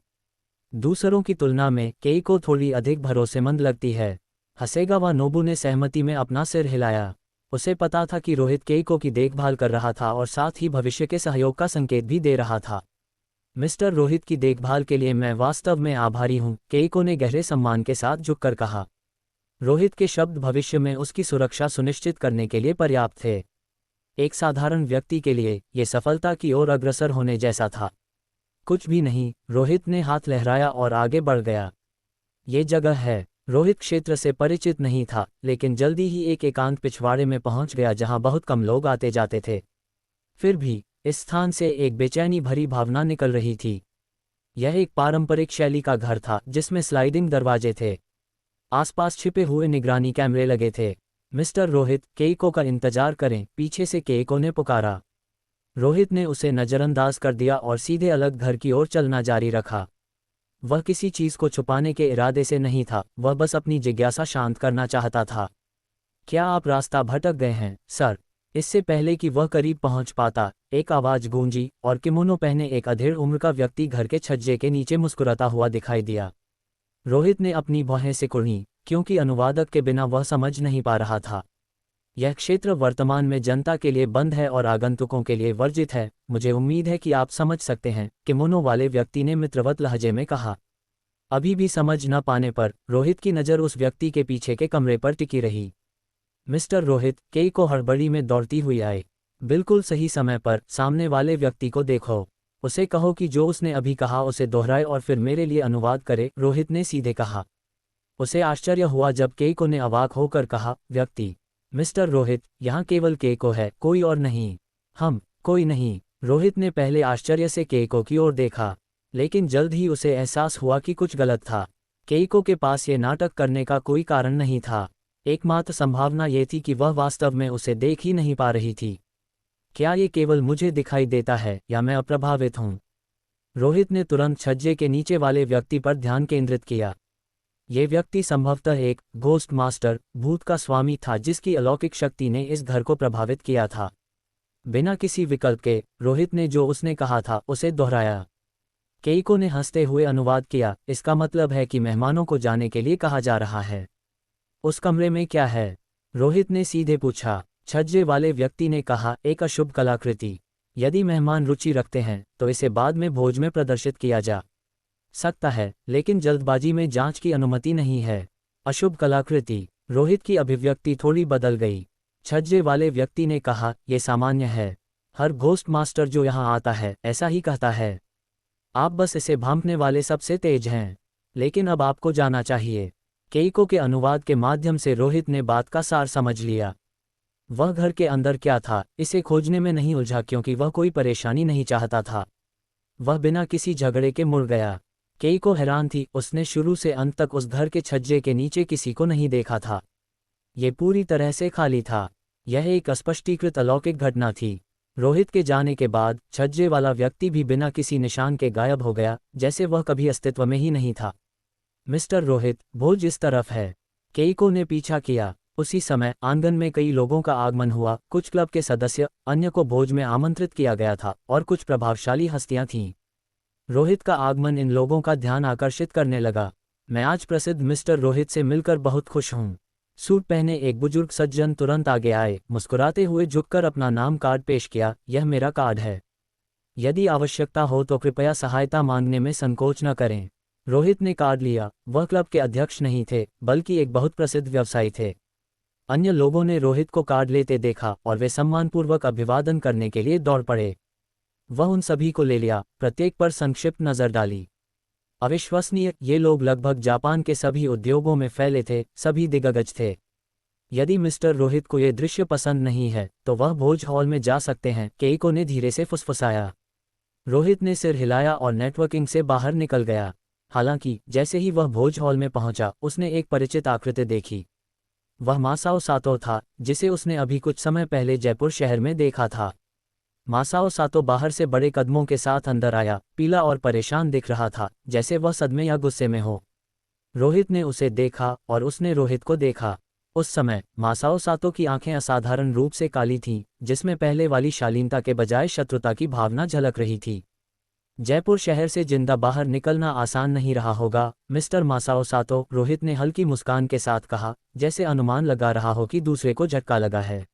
S1: दूसरों की तुलना में केइको थोड़ी अधिक भरोसेमंद लगती है। हसेगावा नोबू ने सहमति में अपना सिर हिलाया। उसे पता था कि रोहित केइको की देखभाल कर रहा था और साथ ही भविष्य के सहयोग का संकेत भी दे रहा था। मिस्टर रोहित की देखभाल के लिए मैं वास्तव में आभारी हूं, केइको ने गहरे सम्मान के साथ झुककर कहा। रोहित के शब्द भविष्य में उसकी सुरक्षा सुनिश्चित करने के लिए पर्याप्त थे। एक साधारण व्यक्ति के लिए यह सफलता की ओर अग्रसर होने जैसा था। कुछ भी नहीं, रोहित ने हाथ लहराया और आगे बढ़ गया। ये जगह है। रोहित क्षेत्र से परिचित नहीं था, लेकिन जल्दी ही एक एकांत पिछवाड़े में पहुंच गया जहां बहुत कम लोग आते जाते थे। फिर भी इस स्थान से एक बेचैनी भरी भावना निकल रही थी। यह एक पारंपरिक शैली का घर था, जिसमें स्लाइडिंग दरवाजे थे। आसपास छिपे हुए निगरानी कैमरे लगे थे। मिस्टर रोहित, केइको का इंतजार करें, पीछे से केइको ने पुकारा। रोहित ने उसे नजरअंदाज कर दिया और सीधे अलग घर की ओर चलना जारी रखा। वह किसी चीज को छुपाने के इरादे से नहीं था, वह बस अपनी जिज्ञासा शांत करना चाहता था। क्या आप रास्ता भटक गए हैं, सर? इससे पहले कि वह करीब पहुंच पाता, एक आवाज गूंजी और किमोनो पहने एक अधेड़ उम्र का व्यक्ति घर के छज्जे के नीचे मुस्कुराता हुआ दिखाई दिया। रोहित ने अपनी भौहें सिकुड़ी, क्योंकि अनुवादक के बिना वह समझ नहीं पा रहा था। यह क्षेत्र वर्तमान में जनता के लिए बंद है और आगंतुकों के लिए वर्जित है। मुझे उम्मीद है कि आप समझ सकते हैं, किमोनो वाले व्यक्ति ने मित्रवत लहजे में कहा। अभी भी समझ न पाने पर रोहित की नज़र उस व्यक्ति के पीछे के कमरे पर टिकी रही। मिस्टर रोहित, केइको हड़बड़ी में दौड़ती हुई आए। बिल्कुल सही समय पर। सामने वाले व्यक्ति को देखो, उसे कहो कि जो उसने अभी कहा उसे दोहराए और फिर मेरे लिए अनुवाद करे, रोहित ने सीधे कहा। उसे आश्चर्य हुआ जब केइको ने अवाक होकर कहा, व्यक्ति? मिस्टर रोहित, यहाँ केवल केइको है, कोई और नहीं। हम कोई नहीं। रोहित ने पहले आश्चर्य से केइको की ओर देखा, लेकिन जल्द ही उसे एहसास हुआ कि कुछ गलत था। केइको के पास ये नाटक करने का कोई कारण नहीं था। एकमात्र संभावना ये थी कि वह वास्तव में उसे देख ही नहीं पा रही थी। क्या ये केवल मुझे दिखाई देता है या मैं अप्रभावित हूँ? रोहित ने तुरंत छज्जे के नीचे वाले व्यक्ति पर ध्यान केंद्रित किया। ये व्यक्ति संभवतः एक घोस्ट मास्टर, भूत का स्वामी था जिसकी अलौकिक शक्ति ने इस घर को प्रभावित किया था। बिना किसी विकल्प के रोहित ने जो उसने कहा था उसे दोहराया। केइको ने हंसते हुए अनुवाद किया, इसका मतलब है कि मेहमानों को जाने के लिए कहा जा रहा है। उस कमरे में क्या है? रोहित ने सीधे पूछा। छज्जे वाले व्यक्ति ने कहा, एक अशुभ कलाकृति। यदि मेहमान रुचि रखते हैं तो इसे बाद में भोज में प्रदर्शित किया जा सकता है, लेकिन जल्दबाजी में जांच की अनुमति नहीं है। अशुभ कलाकृति। रोहित की अभिव्यक्ति थोड़ी बदल गई। छज्जे वाले व्यक्ति ने कहा, यह सामान्य है। हर घोस्ट मास्टर जो यहाँ आता है ऐसा ही कहता है। आप बस इसे भांपने वाले सबसे तेज हैं। लेकिन अब आपको जाना चाहिए। केइको के अनुवाद के माध्यम से रोहित ने बात का सार समझ लिया। वह घर के अंदर क्या था इसे खोजने में नहीं उलझा, क्योंकि वह कोई परेशानी नहीं चाहता था। वह बिना किसी झगड़े के मुड़ गया। केइको हैरान थी, उसने शुरू से अंत तक उस घर के छज्जे के नीचे किसी को नहीं देखा था। ये पूरी तरह से खाली था। यह एक अस्पष्टीकृत अलौकिक घटना थी। रोहित के जाने के बाद छज्जे वाला व्यक्ति भी बिना किसी निशान के गायब हो गया, जैसे वह कभी अस्तित्व में ही नहीं था। मिस्टर रोहित, भोज इस तरफ है। केइको ने पीछा किया। उसी समय आंगन में कई लोगों का आगमन हुआ। कुछ क्लब के सदस्य, अन्य को भोज में आमंत्रित किया गया था और कुछ प्रभावशाली हस्तियां थीं। रोहित का आगमन इन लोगों का ध्यान आकर्षित करने लगा। मैं आज प्रसिद्ध मिस्टर रोहित से मिलकर बहुत खुश हूँ। सूट पहने एक बुजुर्ग सज्जन तुरंत आगे आए, मुस्कुराते हुए झुककर अपना नाम कार्ड पेश किया। यह मेरा कार्ड है। यदि आवश्यकता हो तो कृपया सहायता मांगने में संकोच न करें। रोहित ने कार्ड लिया। वह क्लब के अध्यक्ष नहीं थे, बल्कि एक बहुत प्रसिद्ध व्यवसायी थे। अन्य लोगों ने रोहित को कार्ड लेते देखा और वे सम्मानपूर्वक अभिवादन करने के लिए दौड़ पड़े। वह उन सभी को ले लिया, प्रत्येक पर संक्षिप्त नजर डाली। अविश्वसनीय, ये लोग लगभग जापान के सभी उद्योगों में फैले थे, सभी दिग्गज थे। यदि मिस्टर रोहित को ये दृश्य पसंद नहीं है तो वह भोज हॉल में जा सकते हैं, केइको ने धीरे से फुसफुसाया। रोहित ने सिर हिलाया और नेटवर्किंग से बाहर निकल गया। हालांकि जैसे ही वह भोज हॉल में पहुंचा उसने एक परिचित आकृति देखी। वह मासाओ सातो था, जिसे उसने अभी कुछ समय पहले जयपुर शहर में देखा था। मासाओ सातो बाहर से बड़े कदमों के साथ अंदर आया, पीला और परेशान दिख रहा था, जैसे वह सदमे या गुस्से में हो। रोहित ने उसे देखा और उसने रोहित को देखा। उस समय मासाओ सातो की आंखें असाधारण रूप से काली थीं, जिसमें पहले वाली शालीनता के बजाय शत्रुता की भावना झलक रही थी। जयपुर शहर से जिंदा बाहर निकलना आसान नहीं रहा होगा, मिस्टर मासाओ सातो, रोहित ने हल्की मुस्कान के साथ कहा, जैसे अनुमान लगा रहा हो कि दूसरे को झटका लगा है।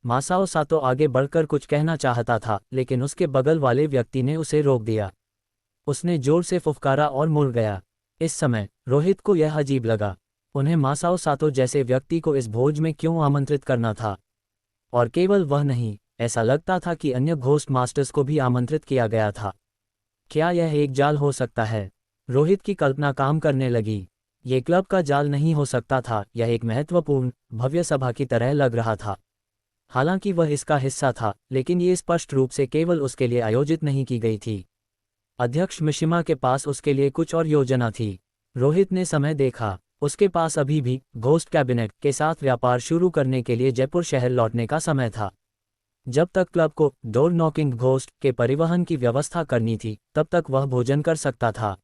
S1: मासाओ सातो आगे बढ़कर कुछ कहना चाहता था, लेकिन उसके बगल वाले व्यक्ति ने उसे रोक दिया। उसने जोर से फुफकारा और मुड़ गया। इस समय रोहित को यह अजीब लगा। उन्हें मासाओ सातो जैसे व्यक्ति को इस भोज में क्यों आमंत्रित करना था? और केवल वह नहीं, ऐसा लगता था कि अन्य घोस्ट मास्टर्स को भी आमंत्रित किया गया था। क्या यह एक जाल हो सकता है? रोहित की कल्पना काम करने लगी। ये क्लब का जाल नहीं हो सकता था, यह एक महत्वपूर्ण, भव्य सभा की तरह लग रहा था। हालांकि वह इसका हिस्सा था, लेकिन ये स्पष्ट रूप से केवल उसके लिए आयोजित नहीं की गई थी। अध्यक्ष मिशिमा के पास उसके लिए कुछ और योजना थी। रोहित ने समय देखा। उसके पास अभी भी घोस्ट कैबिनेट के साथ व्यापार शुरू करने के लिए जयपुर शहर लौटने का समय था। जब तक क्लब को डोर नॉकिंग घोस्ट के परिवहन की व्यवस्था करनी थी, तब तक वह भोजन कर सकता था।